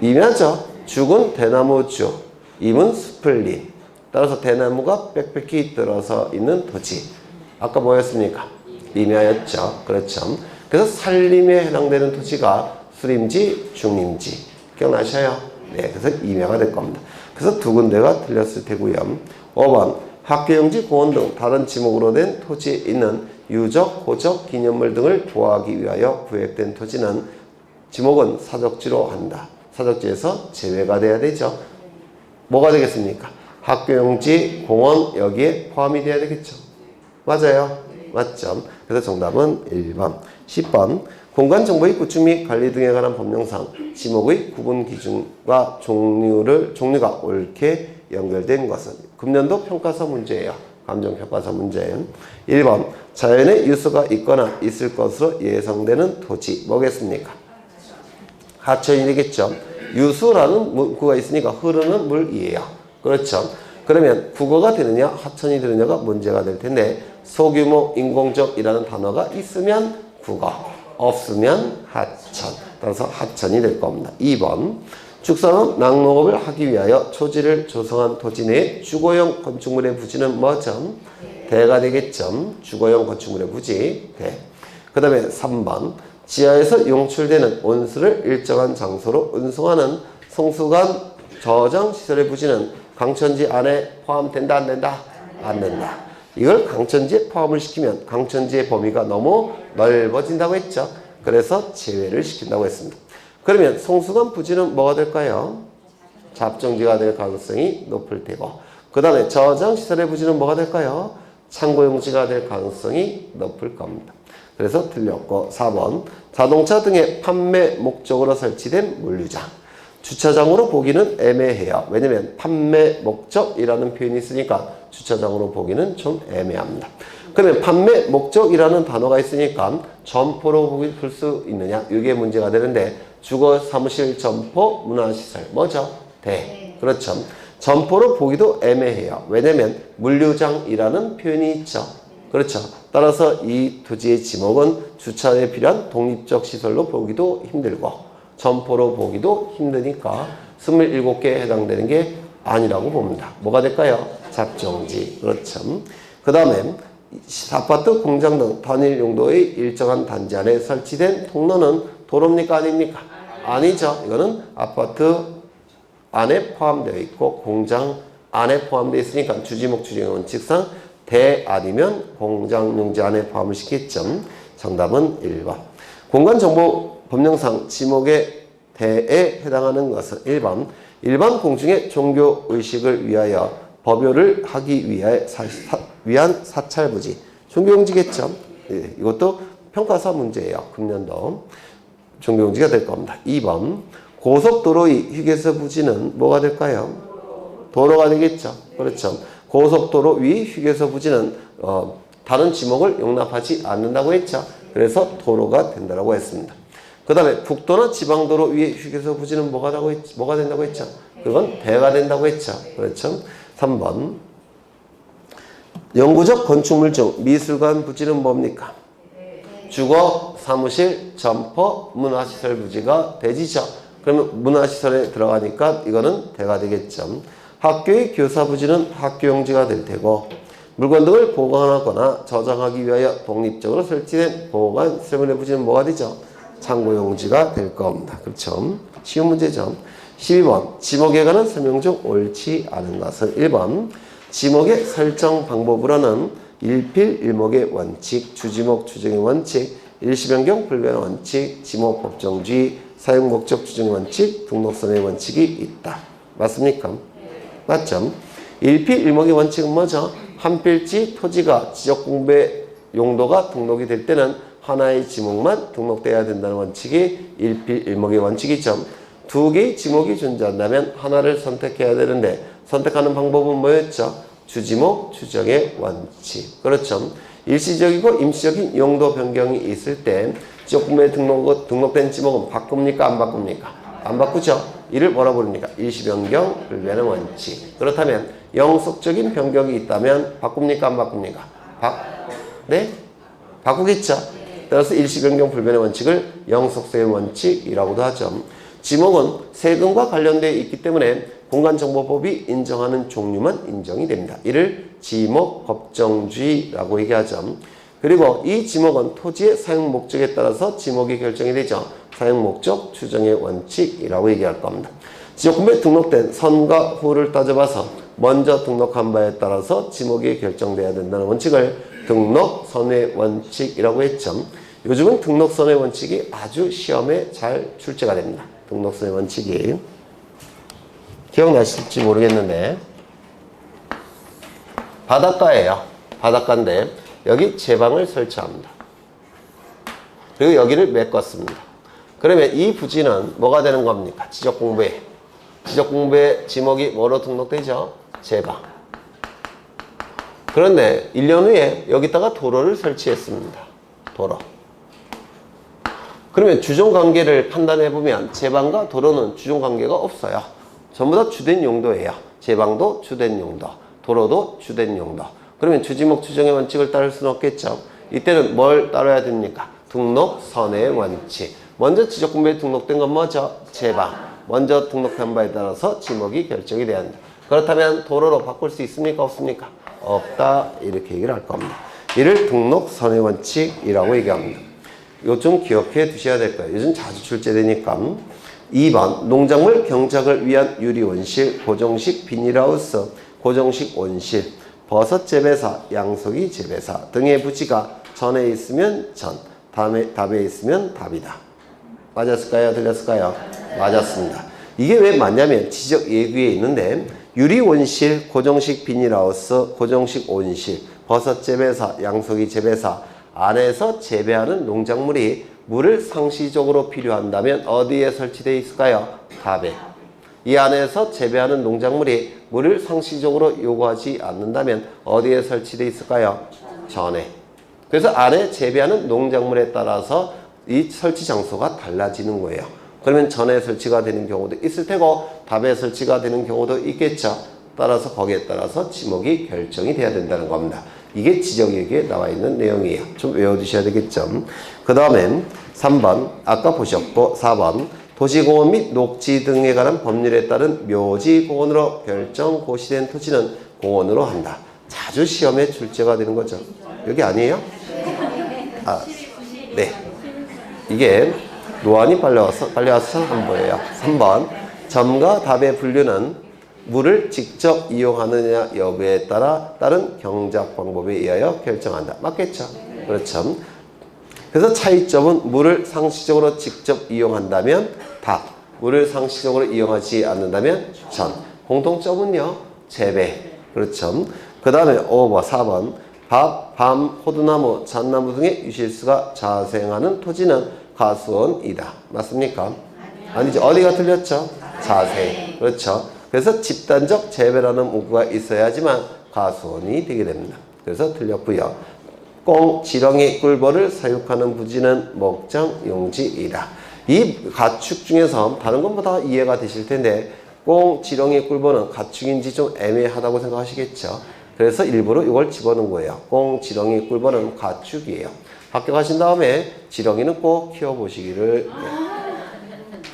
임야죠. 죽은 대나무주, 임은 스플린. 따라서 대나무가 빽빽히 들어서 있는 토지. 아까 뭐였습니까? 임야였죠. 그렇죠. 그래서 산림에 해당되는 토지가 수림지, 중림지. 기억나셔요? 네, 그래서 임야가 될 겁니다. 그래서 두 군데가 틀렸을 테고요. 5번 학교용지, 공원 등 다른 지목으로 된 토지에 있는 유적, 호적, 기념물 등을 보호하기 위하여 구획된 토지는 지목은 사적지로 한다. 사적지에서 제외가 돼야 되죠. 뭐가 되겠습니까? 학교용지, 공원 여기에 포함이 돼야 되겠죠. 맞아요? 맞죠? 그래서 정답은 1번. 10번 공간정보의 구축 및 관리 등에 관한 법령상 지목의 구분 기준과 종류가 옳게 연결된 것은 금년도 평가서 문제예요. 감정평가서 문제. 1번 자연의 유수가 있거나 있을 것으로 예상되는 토지 뭐겠습니까? 하천이 되겠죠. 유수라는 문구가 있으니까 흐르는 물이에요. 그렇죠. 그러면 국어가 되느냐 하천이 되느냐가 문제가 될 텐데 소규모 인공적이라는 단어가 있으면 국어, 없으면 하천. 따라서 하천이 될 겁니다. 2번 축산업, 낙농업을 하기 위하여 초지를 조성한 토지 내에 주거용 건축물의 부지는 뭐죠? 대가 되겠죠. 주거용 건축물의 부지, 대. 그 다음에 3번. 지하에서 용출되는 온수를 일정한 장소로 운송하는 성수관 저장시설의 부지는 강천지 안에 포함된다, 안 된다? 안 된다. 이걸 강천지에 포함을 시키면 강천지의 범위가 너무 넓어진다고 했죠. 그래서 제외를 시킨다고 했습니다. 그러면 성수관 부지는 뭐가 될까요? 잡정지가 될 가능성이 높을 테고, 그 다음에 저장시설의 부지는 뭐가 될까요? 창고용지가 될 가능성이 높을 겁니다. 그래서 틀렸고, 4번. 자동차 등의 판매 목적으로 설치된 물류장. 주차장으로 보기는 애매해요. 왜냐면 판매 목적이라는 표현이 있으니까 주차장으로 보기는 좀 애매합니다. 그러면 판매 목적이라는 단어가 있으니까 점포로 볼 수 있느냐? 이게 문제가 되는데, 주거, 사무실, 점포, 문화시설. 뭐죠? 대. 그렇죠. 점포로 보기도 애매해요. 왜냐면 물류장이라는 표현이 있죠. 그렇죠. 따라서 이 토지의 지목은 주차에 필요한 독립적 시설로 보기도 힘들고 점포로 보기도 힘드니까 27개에 해당되는 게 아니라고 봅니다. 뭐가 될까요? 잡정지. 그렇죠. 그 다음에 아파트, 공장 등 단일 용도의 일정한 단지 안에 설치된 통로는 도로입니까? 아닙니까? 아니죠. 이거는 아파트 안에 포함되어 있고 공장 안에 포함되어 있으니까 주지목 추정의 원칙상 대 아니면 공장 용지 안에 포함을 시켰죠. 정답은 1번. 공간정보 법령상 지목의 대에 해당하는 것은 1번. 일반 공중의 종교의식을 위하여 법요를 하기 위한 사찰부지. 종교용지겠죠. 예, 이것도 평가사 문제예요. 금년도. 종교용지가 될 겁니다. 2번. 고속도로의 휴게소 부지는 뭐가 될까요? 도로가 되겠죠. 그렇죠. 고속도로 위 휴게소 부지는 다른 지목을 용납하지 않는다고 했죠. 그래서 도로가 된다고 했습니다. 그 다음에 북도나 지방도로 위의 휴게소 부지는 뭐가 된다고 했죠? 그건 대가 된다고 했죠. 그렇죠. 3번. 영구적 건축물 중 미술관 부지는 뭡니까? 주거, 사무실, 점포, 문화시설 부지가 대지죠. 그러면 문화시설에 들어가니까 이거는 대가 되겠죠. 학교의 교사 부지는 학교용지가 될 테고, 물건 등을 보관하거나 저장하기 위하여 독립적으로 설치된 보관 세면의 부지는 뭐가 되죠? 창고용지가 될 겁니다. 그렇죠? 쉬운 문제죠. 12번. 지목에 관한 설명 중 옳지 않은 것은 1번. 지목의 설정 방법으로는 일필일목의 원칙, 주지목 추정의 원칙, 일시변경 불변의 원칙, 지목 법정주의, 사용목적 추정의 원칙, 등록선의 원칙이 있다. 맞습니까? 맞죠? 일필일목의 원칙은 뭐죠? 한 필지 토지가 지적공부의 용도가 등록이 될 때는 하나의 지목만 등록돼야 된다는 원칙이 일필일목의 원칙이죠. 두 개의 지목이 존재한다면 하나를 선택해야 되는데 선택하는 방법은 뭐였죠? 주지목 추정의 원칙. 그렇죠. 일시적이고 임시적인 용도 변경이 있을 때 지역구매에 등록된 지목은 바꿉니까? 안 바꿉니까? 안 바꾸죠. 이를 뭐라 부릅니까? 일시변경 불변의 원칙. 그렇다면 영속적인 변경이 있다면 바꿉니까? 안 바꿉니까? 네? 바꾸겠죠. 따라서 일시변경 불변의 원칙을 영속성의 원칙이라고도 하죠. 지목은 세금과 관련되어 있기 때문에 공간정보법이 인정하는 종류만 인정이 됩니다. 이를 지목 법정주의라고 얘기하죠. 그리고 이 지목은 토지의 사용 목적에 따라서 지목이 결정이 되죠. 사용 목적 추정의 원칙이라고 얘기할 겁니다. 지역구매에 등록된 선과 후를 따져봐서 먼저 등록한 바에 따라서 지목이 결정돼야 된다는 원칙을 등록선의 원칙이라고 했죠. 요즘은 등록선의 원칙이 아주 시험에 잘 출제가 됩니다. 등록선의 원칙이 기억나실지 모르겠는데 바닷가예요. 바닷가인데 여기 제방을 설치합니다. 그리고 여기를 메꿨습니다. 그러면 이 부지는 뭐가 되는 겁니까? 지적공부에. 지적공부에 지목이 뭐로 등록되죠? 제방. 그런데 1년 후에 여기다가 도로를 설치했습니다. 도로. 그러면 주종관계를 판단해보면 제방과 도로는 주종관계가 없어요. 전부 다 주된 용도예요. 제방도 주된 용도, 도로도 주된 용도. 그러면 주지목 추정의 원칙을 따를 수는 없겠죠. 이때는 뭘 따라야 됩니까? 등록선의 원칙. 먼저 지적공부에 등록된 건 뭐죠? 제방. 먼저 등록한 바에 따라서 지목이 결정이 돼야 한다. 그렇다면 도로로 바꿀 수 있습니까? 없습니까? 없다. 이렇게 얘기를 할 겁니다. 이를 등록 선의 원칙이라고 얘기합니다. 이거 좀 기억해 두셔야 될 거예요. 요즘 자주 출제되니까. 2번 농작물 경작을 위한 유리온실, 고정식 비닐하우스, 고정식 온실, 버섯 재배사, 양석이 재배사 등의 부지가 전에 있으면 전, 답에 있으면 답이다. 맞았을까요? 틀렸을까요? 맞았습니다. 이게 왜 맞냐면 지적 예규에 있는데 유리온실, 고정식 비닐하우스, 고정식 온실, 버섯 재배사, 양석이 재배사 안에서 재배하는 농작물이 물을 상시적으로 필요한다면 어디에 설치되어 있을까요? 답에. 이 안에서 재배하는 농작물이 물을 상시적으로 요구하지 않는다면 어디에 설치되어 있을까요? 전에. 그래서 안에 재배하는 농작물에 따라서 이 설치 장소가 달라지는 거예요. 그러면 전에 설치가 되는 경우도 있을 테고 답에 설치가 되는 경우도 있겠죠. 따라서 거기에 따라서 지목이 결정이 돼야 된다는 겁니다. 이게 지적예규에 나와 있는 내용이에요. 좀 외워두셔야 되겠죠. 그 다음에 3번 아까 보셨고 4번 도시공원 및 녹지 등에 관한 법률에 따른 묘지공원으로 결정 고시된 토지는 공원으로 한다. 자주 시험에 출제가 되는 거죠. 여기 아니에요? 아, 네. 이게 노안이 빨리 와서 한 거예요. 3번 점과 답의 분류는 물을 직접 이용하느냐 여부에 따라 다른 경작 방법에 의하여 결정한다. 맞겠죠? 그렇죠. 그래서 차이점은 물을 상시적으로 직접 이용한다면 답, 물을 상시적으로 이용하지 않는다면 전. 공통점은요, 재배. 그렇죠. 그 다음에 5번, 4번 밥, 밤, 호두나무, 잣나무 등의 유실수가 자생하는 토지는 가수원이다. 맞습니까? 아니죠. 어디가 틀렸죠? 자생. 그렇죠. 그래서 집단적 재배라는 문구가 있어야지만 가수원이 되게 됩니다. 그래서 틀렸고요. 꽁, 지렁이, 꿀벌을 사육하는 부지는 목장, 용지이다. 이 가축 중에서 다른 것보다 이해가 되실 텐데 꽁, 지렁이, 꿀벌은 가축인지 좀 애매하다고 생각하시겠죠. 그래서 일부러 이걸 집어넣은 거예요. 꽁, 지렁이, 꿀벌은 가축이에요. 합격하신 다음에 지렁이는 꼭 키워보시기를.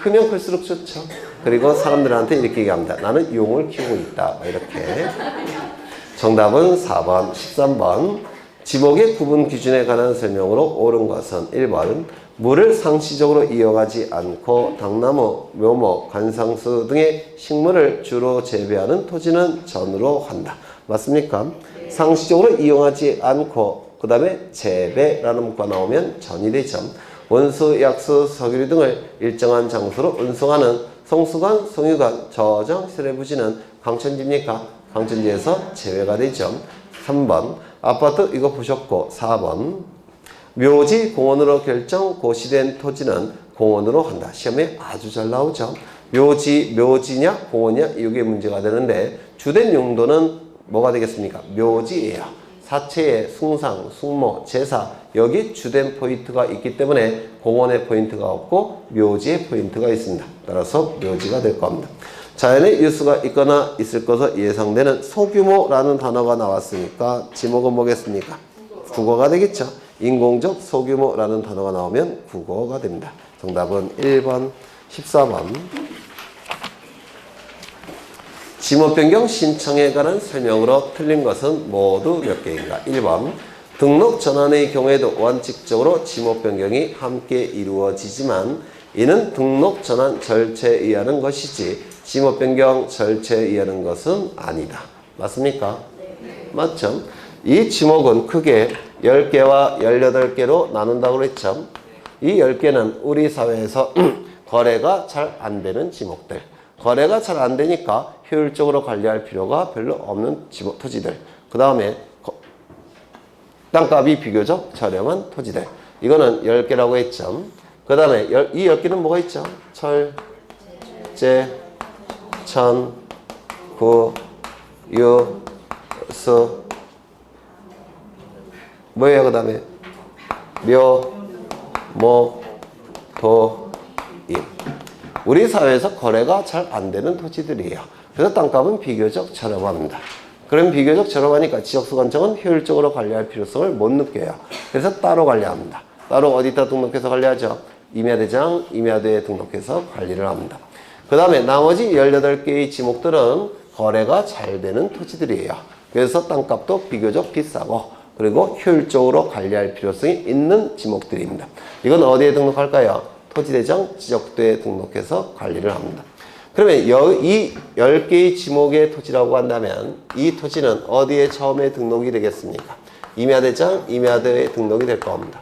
크면 클수록 좋죠. 그리고 사람들한테 이렇게 얘기합니다. 나는 용을 키우고 있다. 이렇게. 정답은 4번, 13번. 지목의 구분 기준에 관한 설명으로 옳은 것은 1번 물을 상시적으로 이용하지 않고 당나무, 묘목, 관상수 등의 식물을 주로 재배하는 토지는 전으로 한다. 맞습니까? 상시적으로 이용하지 않고 그 다음에 재배라는 문구가 나오면 전이 되죠. 원수, 약수, 석유류 등을 일정한 장소로 운송하는 성수관, 송유관, 저장, 세례부지는 강천지입니까? 강천지에서 제외가 되죠. 3번 아파트 이거 보셨고 4번 묘지 공원으로 결정 고시된 토지는 공원으로 한다. 시험에 아주 잘 나오죠. 묘지냐 공원이냐 이게 문제가 되는데 주된 용도는 뭐가 되겠습니까? 묘지예요. 사체의 숭상, 숭모, 제사 여기 주된 포인트가 있기 때문에 공원의 포인트가 없고 묘지의 포인트가 있습니다. 따라서 묘지가 될 겁니다. 자연의 유수가 있거나 있을 것으로 예상되는 소규모라는 단어가 나왔으니까 지목은 뭐겠습니까? 국어가 되겠죠. 인공적 소규모라는 단어가 나오면 국어가 됩니다. 정답은 1번, 14번. 지목 변경 신청에 관한 설명으로 틀린 것은 모두 몇 개인가? 1번 등록 전환의 경우에도 원칙적으로 지목 변경이 함께 이루어지지만 이는 등록 전환 절차에 의하는 것이지 지목 변경 절차에 의하는 것은 아니다. 맞습니까? 네. 맞죠? 이 지목은 크게 10개와 18개로 나눈다고 그랬죠. 이 10개는 우리 사회에서 거래가 잘 안 되는 지목들. 거래가 잘 안 되니까 효율적으로 관리할 필요가 별로 없는 토지들. 그 다음에 땅값이 비교적 저렴한 토지들. 이거는 10개라고 했죠. 그 다음에 이 10개는 뭐가 있죠? 철, 제, 천, 구, 유, 수. 뭐예요? 그 다음에 묘, 목, 도, 임. 우리 사회에서 거래가 잘 안 되는 토지들이에요. 그래서 땅값은 비교적 저렴합니다. 그럼 비교적 저렴하니까 지적수관청은 효율적으로 관리할 필요성을 못 느껴요. 그래서 따로 관리합니다. 따로 어디다 등록해서 관리하죠? 임야대장, 임야대에 등록해서 관리를 합니다. 그 다음에 나머지 18개의 지목들은 거래가 잘 되는 토지들이에요. 그래서 땅값도 비교적 비싸고 그리고 효율적으로 관리할 필요성이 있는 지목들입니다. 이건 어디에 등록할까요? 토지대장 지적도에 등록해서 관리를 합니다. 그러면 이 10개의 지목의 토지라고 한다면 이 토지는 어디에 처음에 등록이 되겠습니까? 임야대장, 임야도에 등록이 될 겁니다.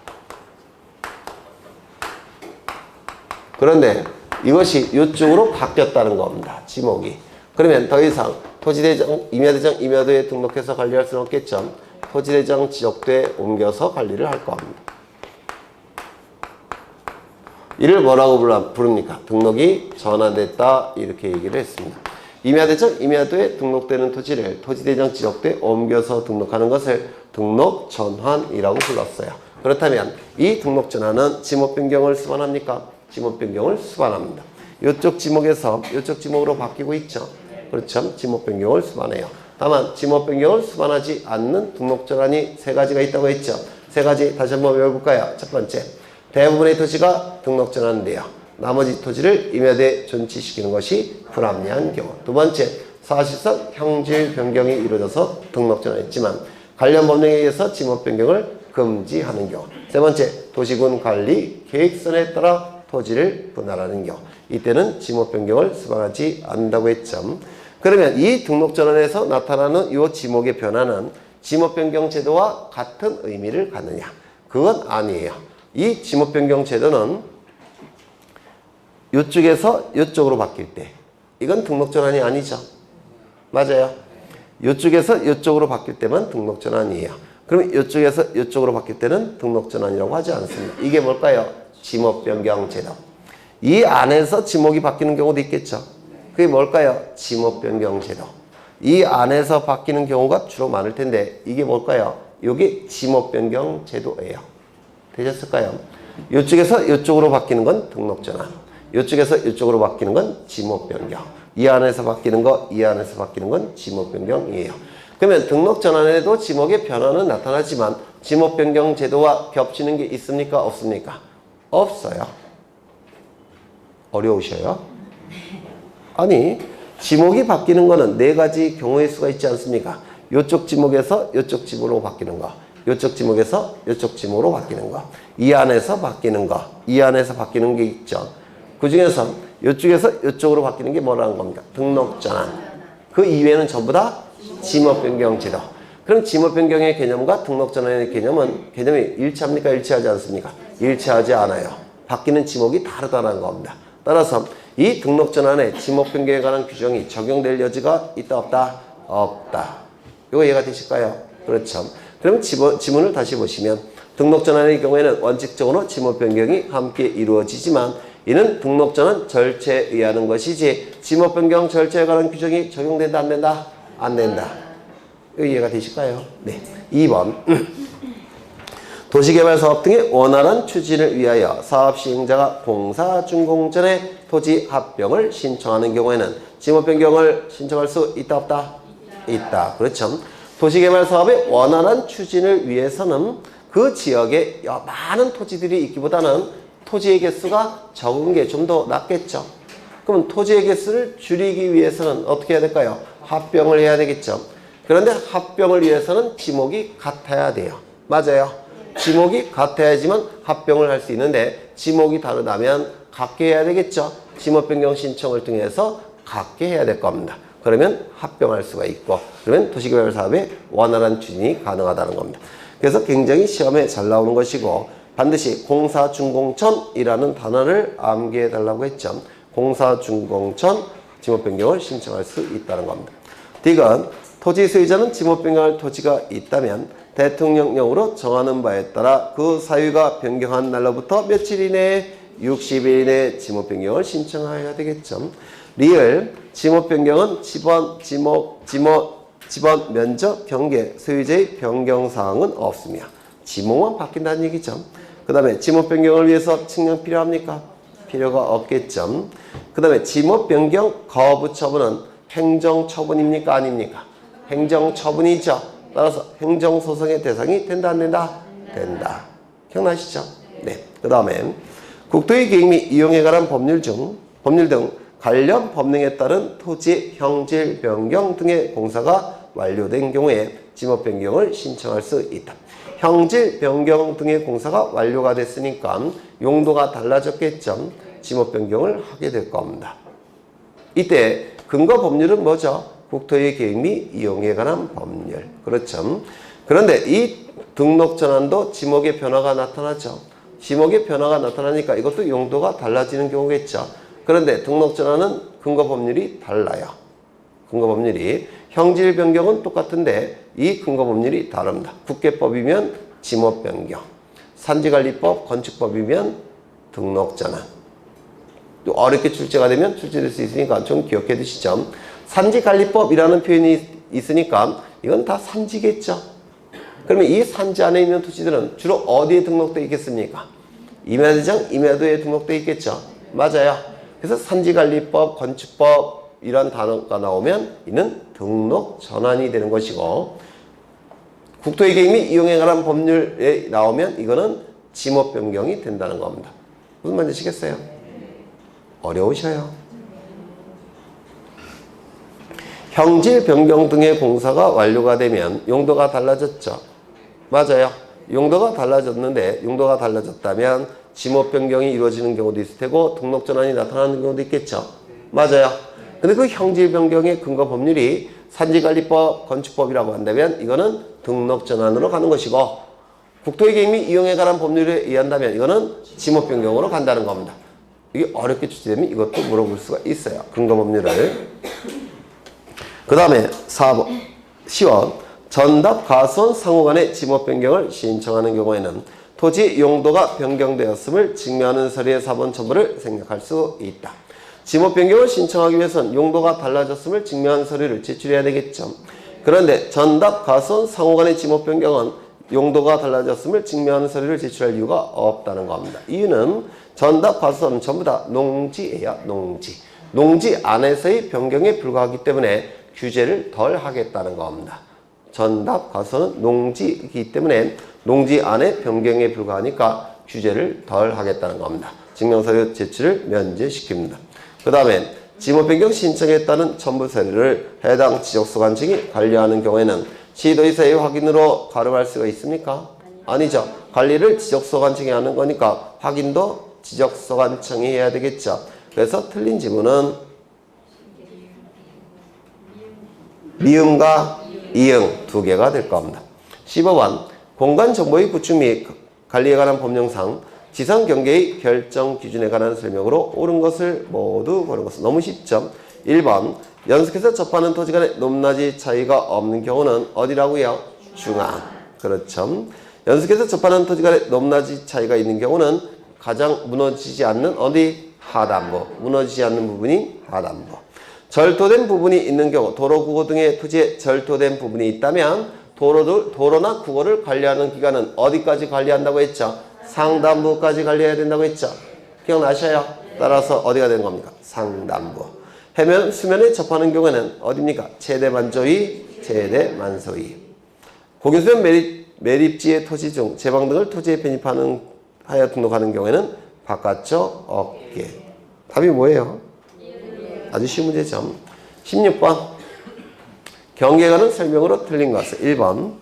그런데 이것이 이쪽으로 바뀌었다는 겁니다. 지목이. 그러면 더 이상 토지대장, 임야대장, 임야도에 등록해서 관리할 수는 없겠죠. 토지대장 지적도에 옮겨서 관리를 할 겁니다. 이를 뭐라고 부릅니까? 등록이 전환됐다 이렇게 얘기를 했습니다. 임야대장, 임야도에 등록되는 토지를 토지대장 지적도에 옮겨서 등록하는 것을 등록 전환이라고 불렀어요. 그렇다면 이 등록 전환은 지목 변경을 수반합니까? 지목 변경을 수반합니다. 이쪽 지목에서 이쪽 지목으로 바뀌고 있죠. 그렇죠? 지목 변경을 수반해요. 다만 지목 변경을 수반하지 않는 등록 전환이 세 가지가 있다고 했죠. 세 가지 다시 한번 외워볼까요? 첫 번째, 대부분의 토지가 등록 전환돼요. 나머지 토지를 임야대에 존치시키는 것이 불합리한 경우. 두 번째, 사실상 형질 변경이 이루어져서 등록 전환했지만 관련 법령에 의해서 지목 변경을 금지하는 경우. 세 번째, 도시군 관리 계획선에 따라 토지를 분할하는 경우. 이때는 지목 변경을 수반하지 않는다고 했죠. 그러면 이 등록 전환에서 나타나는 이 지목의 변화는 지목 변경 제도와 같은 의미를 갖느냐? 그건 아니에요. 이 지목 변경 제도는 이쪽에서 이쪽으로 바뀔 때 이건 등록 전환이 아니죠. 맞아요. 이쪽에서 이쪽으로 바뀔 때만 등록 전환이에요. 그럼 이쪽에서 이쪽으로 바뀔 때는 등록 전환이라고 하지 않습니다. 이게 뭘까요? 지목 변경 제도. 이 안에서 지목이 바뀌는 경우도 있겠죠. 그게 뭘까요? 지목 변경 제도. 이 안에서 바뀌는 경우가 주로 많을 텐데 이게 뭘까요? 이게 지목 변경 제도예요. 되셨을까요? 이쪽에서 이쪽으로 바뀌는 건 등록 전환. 이쪽에서 이쪽으로 바뀌는 건 지목 변경. 이 안에서 바뀌는 거, 이 안에서 바뀌는 건 지목 변경이에요. 그러면 등록 전환에도 지목의 변화는 나타나지만 지목 변경 제도와 겹치는 게 있습니까? 없습니까? 없어요. 어려우셔요? 아니, 지목이 바뀌는 거는 네 가지 경우의 수가 있지 않습니까? 이쪽 지목에서 이쪽 지목으로 바뀌는 거, 이쪽 지목에서 이쪽 지목으로 바뀌는 거, 이 안에서 바뀌는 거, 이 안에서 바뀌는 게 있죠. 그 중에서 이쪽에서 이쪽으로 바뀌는 게 뭐라는 겁니까? 등록 전환. 그 이외에는 전부 다 지목 변경 제도. 그럼 지목 변경의 개념과 등록 전환의 개념이 일치합니까? 일치하지 않습니까? 일치하지 않아요. 바뀌는 지목이 다르다는 겁니다. 따라서 이 등록 전환에 지목 변경에 관한 규정이 적용될 여지가 있다 없다? 없다. 이거 이해가 되실까요? 그렇죠. 그럼 지문을 다시 보시면 등록 전환의 경우에는 원칙적으로 지목 변경이 함께 이루어지지만 이는 등록 전환 절차에 의하는 것이지 지목 변경 절차에 관한 규정이 적용된다 안 된다? 안 된다. 이거 이해가 되실까요? 네. 2번 도시개발사업 등의 원활한 추진을 위하여 사업 시행자가 공사 준공 전에 토지 합병을 신청하는 경우에는 지목 변경을 신청할 수 있다 없다? 있다. 그렇죠. 도시개발 사업의 원활한 추진을 위해서는 그 지역에 많은 토지들이 있기보다는 토지의 개수가 적은 게 좀 더 낫겠죠. 그럼 토지의 개수를 줄이기 위해서는 어떻게 해야 될까요? 합병을 해야 되겠죠. 그런데 합병을 위해서는 지목이 같아야 돼요. 맞아요. 지목이 같아야지만 합병을 할 수 있는데 지목이 다르다면 같게 해야 되겠죠. 지목 변경 신청을 통해서 같게 해야 될 겁니다. 그러면 합병할 수가 있고 그러면 도시개발 사업의 원활한 추진이 가능하다는 겁니다. 그래서 굉장히 시험에 잘 나오는 것이고 반드시 공사준공천이라는 단어를 암기해 달라고 했죠. 공사준공천 지목 변경을 신청할 수 있다는 겁니다. D건 토지 소유자는 지목 변경할 토지가 있다면 대통령령으로 정하는 바에 따라 그 사유가 변경한 날로부터 며칠 이내에 60일 이내에 지목 변경을 신청해야 되겠죠. 리을 지목 변경은 지번 면적 경계 소유자의 변경 사항은 없으며 지목만 바뀐다는 얘기죠. 그 다음에 지목 변경을 위해서 측량 필요합니까? 필요가 없겠죠. 그 다음에 지목 변경 거부 처분은 행정처분입니까? 아닙니까? 행정처분이죠. 따라서 행정소송의 대상이 된다 안 된다? 된다. 기억나시죠? 네. 그 다음에 국토의 계획 및 이용에 관한 법률 등 관련 법령에 따른 토지 형질 변경 등의 공사가 완료된 경우에 지목 변경을 신청할 수 있다. 형질 변경 등의 공사가 완료가 됐으니까 용도가 달라졌겠죠. 지목 변경을 하게 될 겁니다. 이때 근거 법률은 뭐죠? 국토의 계획 및 이용에 관한 법률. 그렇죠. 그런데 이 등록 전환도 지목의 변화가 나타나죠. 지목의 변화가 나타나니까 이것도 용도가 달라지는 경우겠죠. 그런데 등록 전환은 근거 법률이 달라요. 근거 법률이 형질 변경은 똑같은데 이 근거 법률이 다릅니다. 국계법이면 지목 변경, 산지관리법, 건축법이면 등록 전환. 또 어렵게 출제가 되면 출제될 수 있으니까 좀 기억해 두시죠. 산지관리법이라는 표현이 있으니까 이건 다 산지겠죠. 그러면 이 산지 안에 있는 토지들은 주로 어디에 등록되어 있겠습니까? 임야대장, 임야도에 등록되어 있겠죠. 맞아요. 그래서 산지관리법, 건축법 이런 단어가 나오면 이는 등록 전환이 되는 것이고, 국토의 계획 및 이용에 관한 법률에 나오면 이거는 지목 변경이 된다는 겁니다. 무슨 말인지 아시겠어요? 어려우셔요. 형질 변경 등의 공사가 완료가 되면 용도가 달라졌죠. 맞아요. 용도가 달라졌는데, 용도가 달라졌다면 지목 변경이 이루어지는 경우도 있을 테고 등록 전환이 나타나는 경우도 있겠죠. 맞아요. 근데 그 형질 변경의 근거 법률이 산지관리법, 건축법이라고 한다면 이거는 등록 전환으로 가는 것이고, 국토의 계획 및 이용에 관한 법률에 의한다면 이거는 지목 변경으로 간다는 겁니다. 이게 어렵게 출제되면 이것도 물어볼 수가 있어요. 근거 법률을. 그 다음에 4번, 10원. 전답, 가손, 상호 간의 지목 변경을 신청하는 경우에는 토지 용도가 변경되었음을 증명하는 서류의 4번 첨부를 생략할 수 있다. 지목 변경을 신청하기 위해서는 용도가 달라졌음을 증명하는 서류를 제출해야 되겠죠. 그런데 전답, 가손, 상호 간의 지목 변경은 용도가 달라졌음을 증명하는 서류를 제출할 이유가 없다는 겁니다. 이유는 전답, 가손은 전부 다 농지예요. 농지. 농지 안에서의 변경에 불과하기 때문에 규제를 덜 하겠다는 겁니다. 전답, 가손은 농지이기 때문에 농지 안에 변경에 불과하니까 규제를 덜 하겠다는 겁니다. 증명서류 제출을 면제시킵니다. 그 다음에 지목 변경 신청에 따른 첨부 서류를 해당 지적소관청이 관리하는 경우에는 시도의사의 확인으로 가름할 수가 있습니까? 아니죠. 관리를 지적소관청이 하는 거니까 확인도 지적소관청이 해야 되겠죠. 그래서 틀린 지문은 미음과 이응 두 개가 될 겁니다. 15번 공간정보의 구축 및 관리에 관한 법령상 지상경계의 결정 기준에 관한 설명으로 옳은 것을 모두 고른 것은 너무 쉽죠. 1번 연속해서 접하는 토지 간의 높낮이 차이가 없는 경우는 어디라고요? 중앙. 그렇죠. 연속해서 접하는 토지 간의 높낮이 차이가 있는 경우는 가장 무너지지 않는 어디? 하단부. 무너지지 않는 부분이 하단부. 절토된 부분이 있는 경우, 도로, 국어 등의 토지에 절토된 부분이 있다면 도로나 국어를 관리하는 기관은 어디까지 관리한다고 했죠? 상단부까지 관리해야 된다고 했죠? 기억나셔요? 따라서 어디가 되는 겁니까? 상단부. 해면, 수면에 접하는 경우에는 어디입니까? 최대만조위, 최대만소위. 공유수면 매립지의 토지 중 제방 등을 토지에 편입하여 등록하는 경우에는 바깥쪽 어깨. 답이 뭐예요? 아주 쉬운 문제죠. 16번 경계가는 설명으로 틀린 것은 1번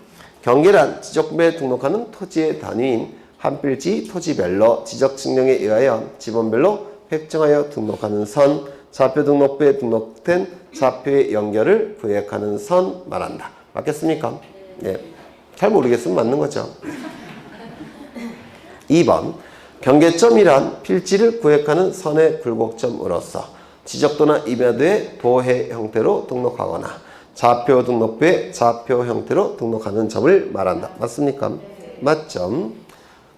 경계란 지적부에 등록하는 토지의 단위인 한 필지 토지별로 지적 측량에 의하여 지번별로 획정하여 등록하는 선, 좌표 등록부에 등록된 좌표의 연결을 구획하는 선 말한다. 맞겠습니까? 네. 잘 모르겠으면 맞는 거죠. 2번 경계점이란 필지를 구획하는 선의 굴곡점으로서 지적도나 임야도의 도해 형태로 등록하거나 좌표 등록부에 좌표 형태로 등록하는 점을 말한다. 맞습니까? 맞죠?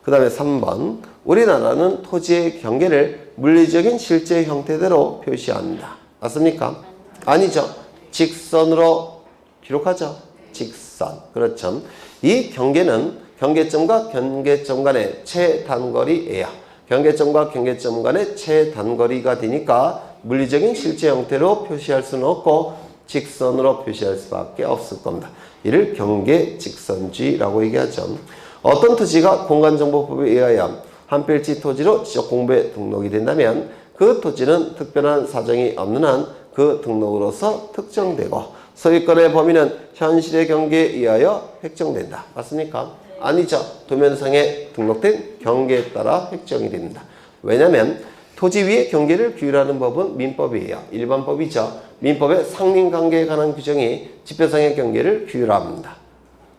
그 다음에 3번 우리나라는 토지의 경계를 물리적인 실제 형태대로 표시한다. 맞습니까? 아니죠. 직선으로 기록하죠. 직선. 그렇죠. 이 경계는 경계점과 경계점 간의 최단거리예요. 경계점과 경계점 간의 최단거리가 되니까 물리적인 실제 형태로 표시할 수는 없고 직선으로 표시할 수밖에 없을 겁니다. 이를 경계직선주의라고 얘기하죠. 어떤 토지가 공간정보법에 의하여 한 필지 토지로 지적공부에 등록이 된다면 그 토지는 특별한 사정이 없는 한 그 등록으로서 특정되고 소유권의 범위는 현실의 경계에 의하여 획정된다. 맞습니까? 아니죠. 도면상에 등록된 경계에 따라 획정이 됩니다. 왜냐하면 토지 위의 경계를 규율하는 법은 민법이에요. 일반법이죠. 민법의 상린관계에 관한 규정이 지표상의 경계를 규율합니다.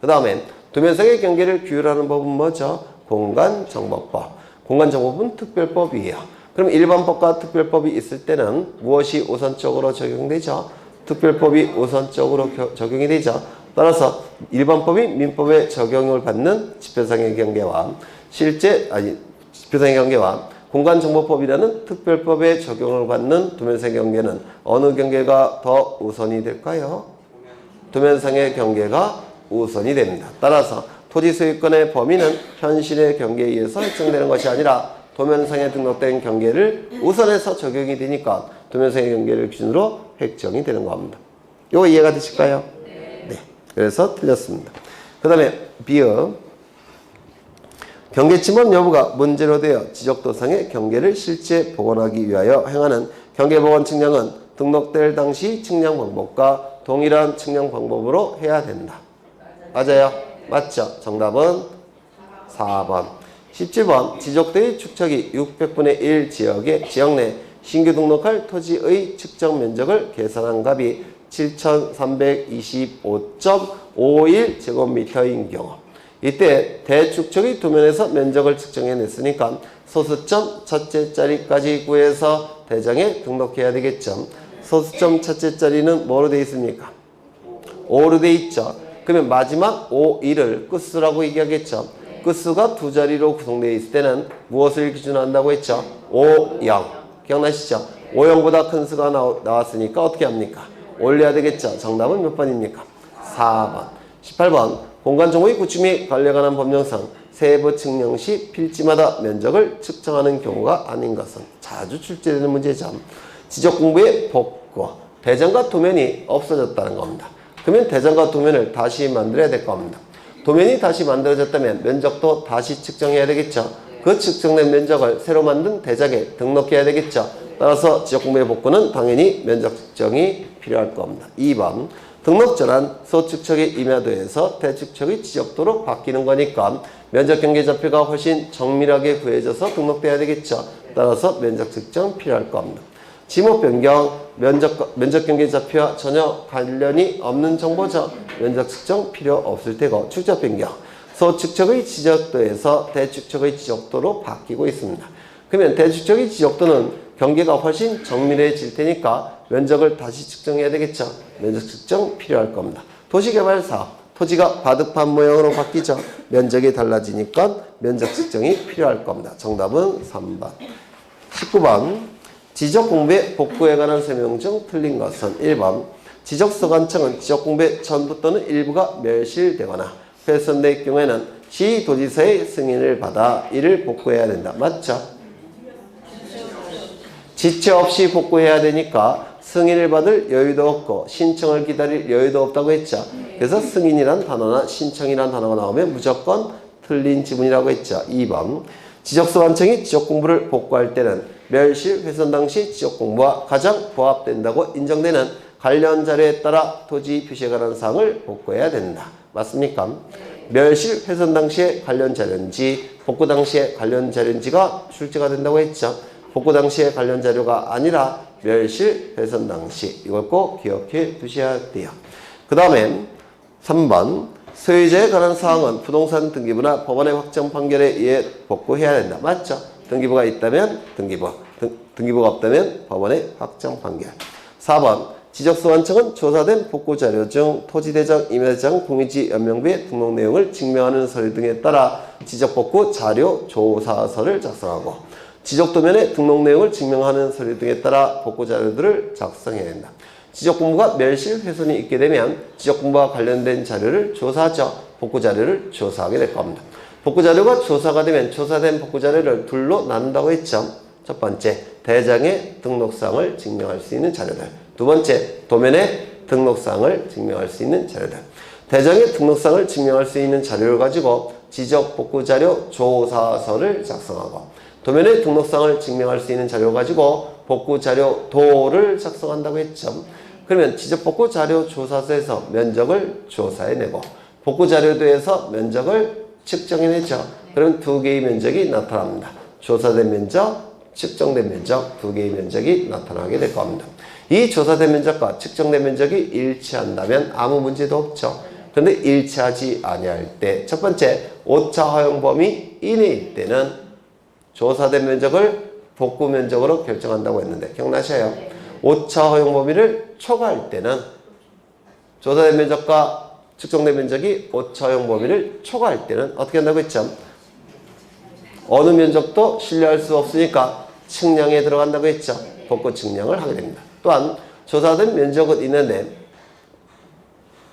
그 다음에 도면상의 경계를 규율하는 법은 뭐죠? 공간정보법. 공간정보법은 특별법이에요. 그럼 일반법과 특별법이 있을 때는 무엇이 우선적으로 적용되죠? 특별법이 우선적으로 적용이 되죠. 따라서 일반법이 민법에 적용을 받는 지표상의 경계와 지표상의 경계와 공간정보법이라는 특별법에 적용을 받는 도면상의 경계는 어느 경계가 더 우선이 될까요? 도면상의 경계가 우선이 됩니다. 따라서 토지 소유권의 범위는 현실의 경계에 의해서 획정되는 것이 아니라 도면상에 등록된 경계를 우선해서 적용이 되니까 도면상의 경계를 기준으로 획정이 되는 겁니다. 이거 이해가 되실까요? 네. 그래서 틀렸습니다. 그 다음에 비읍. 경계 침범 여부가 문제로 되어 지적도상의 경계를 실제 복원하기 위하여 행하는 경계복원 측량은 등록될 당시 측량 방법과 동일한 측량 방법으로 해야 된다. 맞아요? 맞죠? 정답은 4번. 17번. 지적대의 축척이 600분의 1 지역 내 신규 등록할 토지의 측정 면적을 계산한 값이 7,325.51 제곱미터인 경우 이때 대축척의 도면에서 면적을 측정해냈으니까 소수점 첫째 자리까지 구해서 대장에 등록해야 되겠죠. 소수점 첫째 자리는 뭐로 되어 있습니까? 5로 되어 있죠. 그러면 마지막 5, 1을 끝수라고 얘기하겠죠. 끝수가 두 자리로 구성되어 있을 때는 무엇을 기준으로 한다고 했죠? 5, 0. 기억나시죠? 5, 0보다 큰 수가 나왔으니까 어떻게 합니까? 올려야 되겠죠. 정답은 몇 번입니까? 4번. 18번. 공간정보의 구축 및 관리에 관한 법령상 세부 측량 시 필지마다 면적을 측정하는 경우가 아닌 것은 자주 출제되는 문제죠. 지적공부의 복구. 대장과 도면이 없어졌다는 겁니다. 그러면 대장과 도면을 다시 만들어야 될 겁니다. 도면이 다시 만들어졌다면 면적도 다시 측정해야 되겠죠. 그 측정된 면적을 새로 만든 대장에 등록해야 되겠죠. 따라서 지적공부의 복구는 당연히 면적 측정이 필요할 겁니다. 2번. 등록전환 소축척의 임야도에서 대축척의 지적도로 바뀌는 거니까 면적경계좌표가 훨씬 정밀하게 구해져서 등록돼야 되겠죠. 따라서 면적 측정 필요할 겁니다. 지목 변경, 면적경계좌표와 전혀 관련이 없는 정보죠. 면적 측정 필요 없을 테고 축적 변경, 소축척의 지적도에서 대축척의 지적도로 바뀌고 있습니다. 그러면 대축척의 지적도는 경계가 훨씬 정밀해질 테니까 면적을 다시 측정해야 되겠죠. 면적 측정 필요할 겁니다. 도시개발 사업, 토지가 바둑판 모양으로 바뀌죠. 면적이 달라지니까 면적 측정이 필요할 겁니다. 정답은 3번. 19번. 지적공부의 복구에 관한 설명 중 틀린 것은 1번. 지적소관청은 지적공부의 전부 또는 일부가 멸실되거나 훼손될 경우에는 시도지사의 승인을 받아 이를 복구해야 된다. 맞죠? 지체 없이 복구해야 되니까 승인을 받을 여유도 없고 신청을 기다릴 여유도 없다고 했죠. 그래서 승인이란 단어나 신청이란 단어가 나오면 무조건 틀린 지문이라고 했죠. 2번. 지적소관청이 지적공부를 복구할 때는 멸실 훼손 당시 지적공부와 가장 부합된다고 인정되는 관련 자료에 따라 토지 표시에 관한 사항을 복구해야 된다. 맞습니까? 멸실 훼손 당시에 관련 자료인지 복구 당시에 관련 자료인지가 출제가 된다고 했죠. 복구 당시에 관련 자료가 아니라 멸실 훼손 당시, 이걸 꼭 기억해 두셔야 돼요. 그 다음에 3번. 소유자에 관한 사항은 부동산 등기부나 법원의 확정 판결에 의해 복구해야 된다. 맞죠? 등기부가 있다면 등기부, 등기부가 없다면 법원의 확정 판결. 4번. 지적소관청은 조사된 복구자료 중 토지대장, 임야대장, 공유지 연명부의 등록 내용을 증명하는 서류 등에 따라 지적복구 자료 조사서를 작성하고 지적도면의 등록 내용을 증명하는 서류 등에 따라 복구자료들을 작성해야 된다. 지적공부가 멸실 훼손이 있게 되면 지적공부와 관련된 자료를 조사하죠. 복구자료를 조사하게 될 겁니다. 복구자료가 조사가 되면 조사된 복구자료를 둘로 나눈다고 했죠. 첫 번째, 대장의 등록사항을 증명할 수 있는 자료들. 두 번째, 도면의 등록사항을 증명할 수 있는 자료들. 대장의 등록사항을 증명할 수 있는 자료를 가지고 지적 복구자료 조사서를 작성하고 도면의 등록상을 증명할 수 있는 자료 가지고 복구 자료 도를 작성한다고 했죠. 그러면 지적복구 자료 조사서에서 면적을 조사해내고 복구 자료도에서 면적을 측정해내죠. 그러면 두 개의 면적이 나타납니다. 조사된 면적, 측정된 면적, 두 개의 면적이 나타나게 될 겁니다. 이 조사된 면적과 측정된 면적이 일치한다면 아무 문제도 없죠. 그런데 일치하지 아니할 때, 첫 번째 오차 허용 범위 이내일 때는 조사된 면적을 복구 면적으로 결정한다고 했는데 기억나셔요? 오차 허용 범위를 초과할 때는 조사된 면적과 측정된 면적이 오차 허용 범위를 초과할 때는 어떻게 한다고 했죠? 어느 면적도 신뢰할 수 없으니까 측량에 들어간다고 했죠. 복구 측량을 하게 됩니다. 또한 조사된 면적은 있는데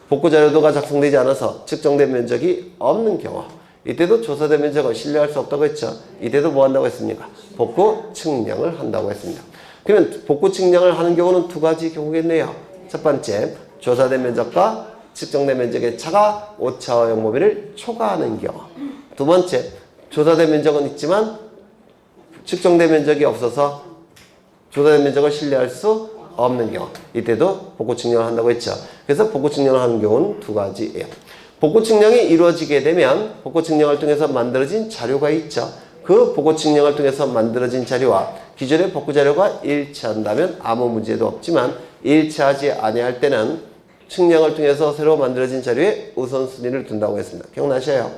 복구 자료도가 작성되지 않아서 측정된 면적이 없는 경우, 이때도 조사된 면적을 신뢰할 수 없다고 했죠. 이때도 뭐 한다고 했습니까? 복구 측량을 한다고 했습니다. 그러면 복구 측량을 하는 경우는 두 가지 경우겠네요. 첫 번째, 조사된 면적과 측정된 면적의 차가 오차 허용 범위를 초과하는 경우. 두 번째, 조사된 면적은 있지만 측정된 면적이 없어서 조사된 면적을 신뢰할 수 없는 경우, 이때도 복구 측량을 한다고 했죠. 그래서 복구 측량을 하는 경우는 두 가지예요. 복구 측량이 이루어지게 되면 복구 측량을 통해서 만들어진 자료가 있죠. 그 복구 측량을 통해서 만들어진 자료와 기존의 복구 자료가 일치한다면 아무 문제도 없지만 일치하지 아니할 때는 측량을 통해서 새로 만들어진 자료에 우선순위를 둔다고 했습니다. 기억나셔요?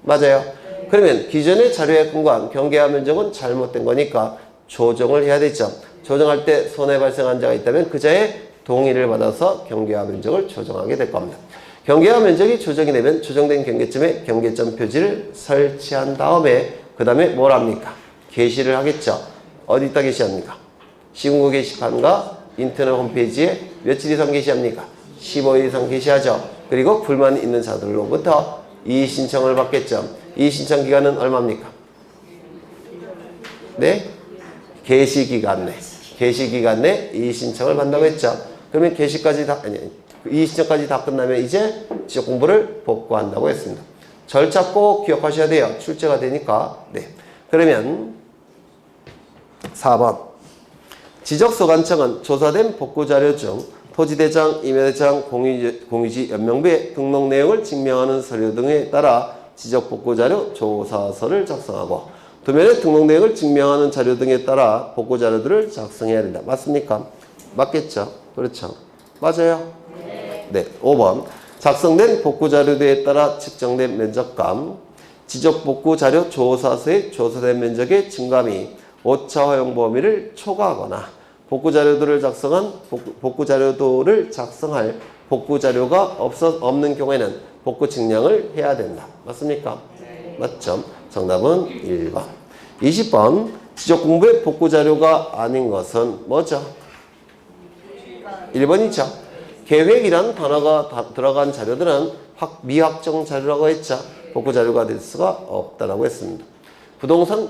맞아요. 그러면 기존의 자료의 근거한 경계화 면적은 잘못된 거니까 조정을 해야 되죠. 조정할 때 손해 발생한 자가 있다면 그 자의 동의를 받아서 경계화 면적을 조정하게 될 겁니다. 경계화 면적이 조정이 되면 조정된 경계점에 경계점 표지를 설치한 다음에 그 다음에 뭘 합니까? 게시를 하겠죠. 어디다 게시합니까? 시군구 게시판과 인터넷 홈페이지에 며칠 이상 게시합니까? 15일 이상 게시하죠. 그리고 불만 있는 자들로부터 이의 신청을 받겠죠. 이의 신청 기간은 얼마입니까? 네? 게시기간 내. 게시기간 내 이의 신청을 받는다고 했죠. 그러면 게시까지 다, 아니, 이의 신청까지 다 끝나면 이제 지적 공부를 복구한다고 했습니다. 절차 꼭 기억하셔야 돼요. 출제가 되니까. 네. 그러면 4번. 지적소관청은 조사된 복구자료 중 토지대장, 임야대장, 공유지 연명부의 등록 내용을 증명하는 서류 등에 따라 지적복구자료 조사서를 작성하고 도면의 등록 내용을 증명하는 자료 등에 따라 복구자료들을 작성해야 된다. 맞습니까? 맞겠죠? 그렇죠? 맞아요? 네. 5번. 작성된 복구자료들에 따라 측정된 면적감, 지적복구자료 조사서의 조사된 면적의 증감이 오차 허용 범위를 초과하거나 복구자료도를 작성한 복구자료도를 작성할 복구자료가 없는 경우에는 복구 측량을 해야 된다. 맞습니까? 네. 맞죠? 정답은 1번. 20번. 지적공부의 복구자료가 아닌 것은 뭐죠? 1번이죠. 계획이란 단어가 들어간 자료들은 미확정 자료라고 했죠. 복구자료가 될 수가 없다라고 했습니다. 부동산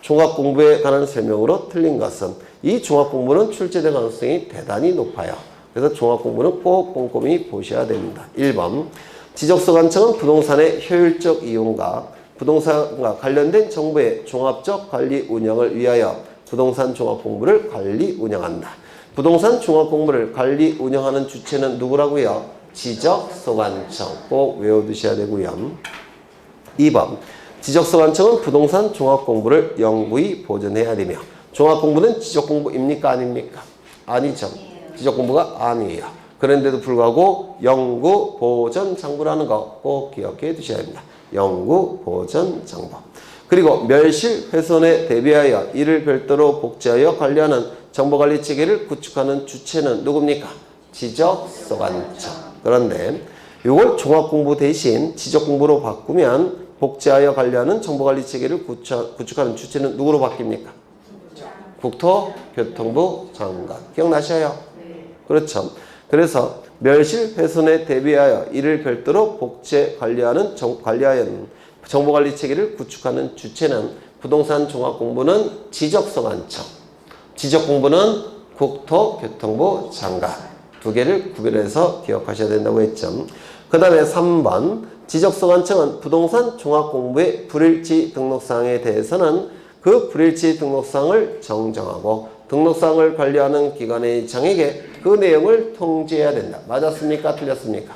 종합공부에 관한 설명으로 틀린 것은 이 종합공부는 출제될 가능성이 대단히 높아요. 그래서 종합공부는 꼭 꼼꼼히 보셔야 됩니다. 1번. 지적소관청은 부동산의 효율적 이용과 부동산과 관련된 정부의 종합적 관리 운영을 위하여 부동산 종합공부를 관리 운영한다. 부동산 종합공부를 관리 운영하는 주체는 누구라고요? 지적소관청. 꼭 외워두셔야 되고요. 2번. 지적소관청은 부동산 종합공부를 영구히 보존해야 되며 종합공부는 지적공부입니까? 아닙니까? 아니죠. 지적공부가 아니에요. 그런데도 불구하고 영구 보존 장부라는 거 꼭 기억해 두셔야 합니다. 영구 보존 장부. 그리고 멸실 훼손에 대비하여 이를 별도로 복제하여 관리하는 정보관리 체계를 구축하는 주체는 누굽니까? 지적소관청. 그런데 이걸 종합공부 대신 지적공부로 바꾸면 복제하여 관리하는 정보관리 체계를 구축하는 주체는 누구로 바뀝니까? 국토교통부 장관. 기억나셔요? 그렇죠. 그래서 멸실 훼손에 대비하여 이를 별도로 복제 관리하는 정보관리 체계를 구축하는 주체는 부동산 종합공부는 지적소관청, 지적공부는 국토교통부 장관. 두 개를 구별해서 기억하셔야 된다고 했죠. 그 다음에 3번. 지적소관청은 부동산 종합공부의 불일치 등록사항에 대해서는 그 불일치 등록사항을 정정하고 등록사항을 관리하는 기관의 장에게 그 내용을 통지해야 된다. 맞았습니까? 틀렸습니까?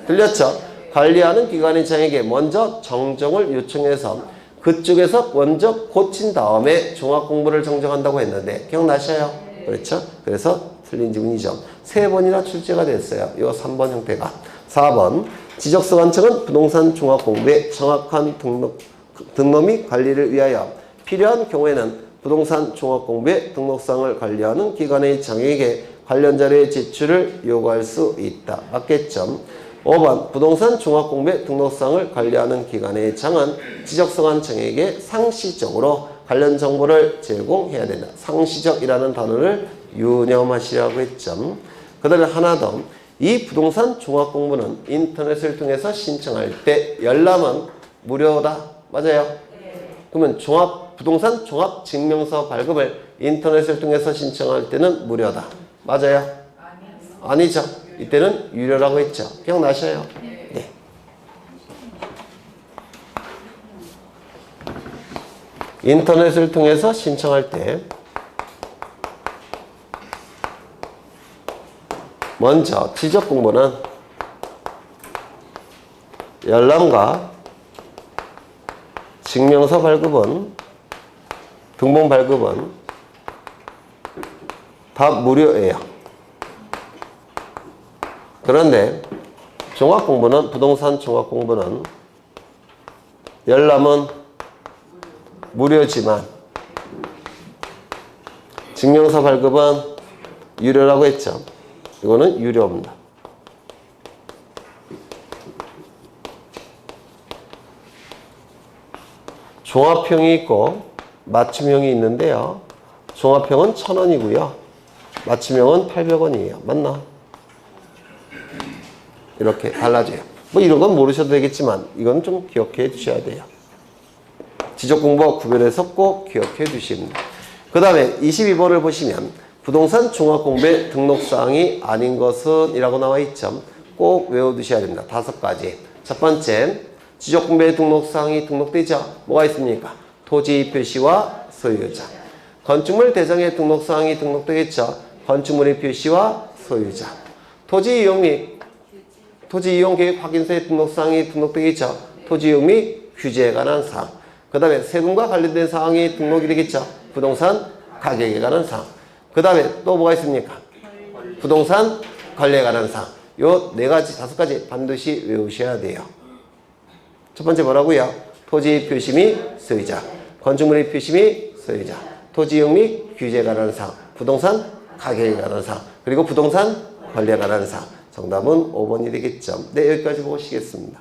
틀렸죠? 관리하는 기관의 장에게 먼저 정정을 요청해서 그쪽에서 먼저 고친 다음에 종합공부를 정정한다고 했는데 기억나셔요? 그렇죠? 그래서 틀린 지문이죠. 3번이나 출제가 됐어요. 이 3번 형태가. 4번 지적서관청은 부동산 종합공부의 정확한 등록 및 관리를 위하여 필요한 경우에는 부동산 종합공부의 등록사항을 관리하는 기관의 장에게 관련 자료의 제출을 요구할 수 있다. 맞겠죠? 5번 부동산 종합공부의 등록사항을 관리하는 기관의 장은 지적서관청에게 상시적으로 관련 정보를 제공해야 된다. 상시적이라는 단어를 유념하시라고 했죠. 그 다음에 하나 더. 이 부동산 종합공부는 인터넷을 통해서 신청할 때 열람은 무료다. 맞아요? 그러면 부동산 종합증명서 발급을 인터넷을 통해서 신청할 때는 무료다. 맞아요? 아니죠. 이때는 유료라고 했죠. 기억나셔요? 네. 인터넷을 통해서 신청할 때 먼저 지적공부는 열람과 증명서 발급은 등본 발급은 다 무료예요. 그런데 종합공부는 부동산 종합공부는 열람은 무료지만 증명서 발급은 유료라고 했죠. 이거는 유료입니다. 종합형이 있고 맞춤형이 있는데요. 종합형은 1,000원이고요. 맞춤형은 800원이에요. 맞나? 이렇게 달라져요. 뭐 이런 건 모르셔도 되겠지만 이건 좀 기억해 주셔야 돼요. 지적공부와 구별해서 꼭 기억해 주십니다. 그 다음에 22번을 보시면 부동산 종합공부의 등록사항이 아닌 것은 이라고 나와 있죠. 꼭 외워두셔야 됩니다. 5가지. 첫 번째, 지적공부의 등록사항이 등록되죠. 뭐가 있습니까? 토지 표시와 소유자. 건축물 대장의 등록사항이 등록되겠죠. 건축물의 표시와 소유자. 토지 이용 및 토지 이용 계획 확인서의 등록사항이 등록되겠죠. 토지 이용 및 규제에 관한 사항. 그 다음에 세금과 관련된 사항이 등록이 되겠죠. 부동산 가격에 관한 사항. 그 다음에 또 뭐가 있습니까? 부동산 관리에 관한 사항. 요 4가지, 5가지 반드시 외우셔야 돼요. 첫 번째 뭐라고요? 토지 표시 및 소유자. 건축물의 표시 및 소유자. 토지 이용 및 규제에 관한 사항. 부동산 가격에 관한 사항. 그리고 부동산 관리에 관한 사항. 정답은 5번이 되겠죠. 네, 여기까지 보시겠습니다.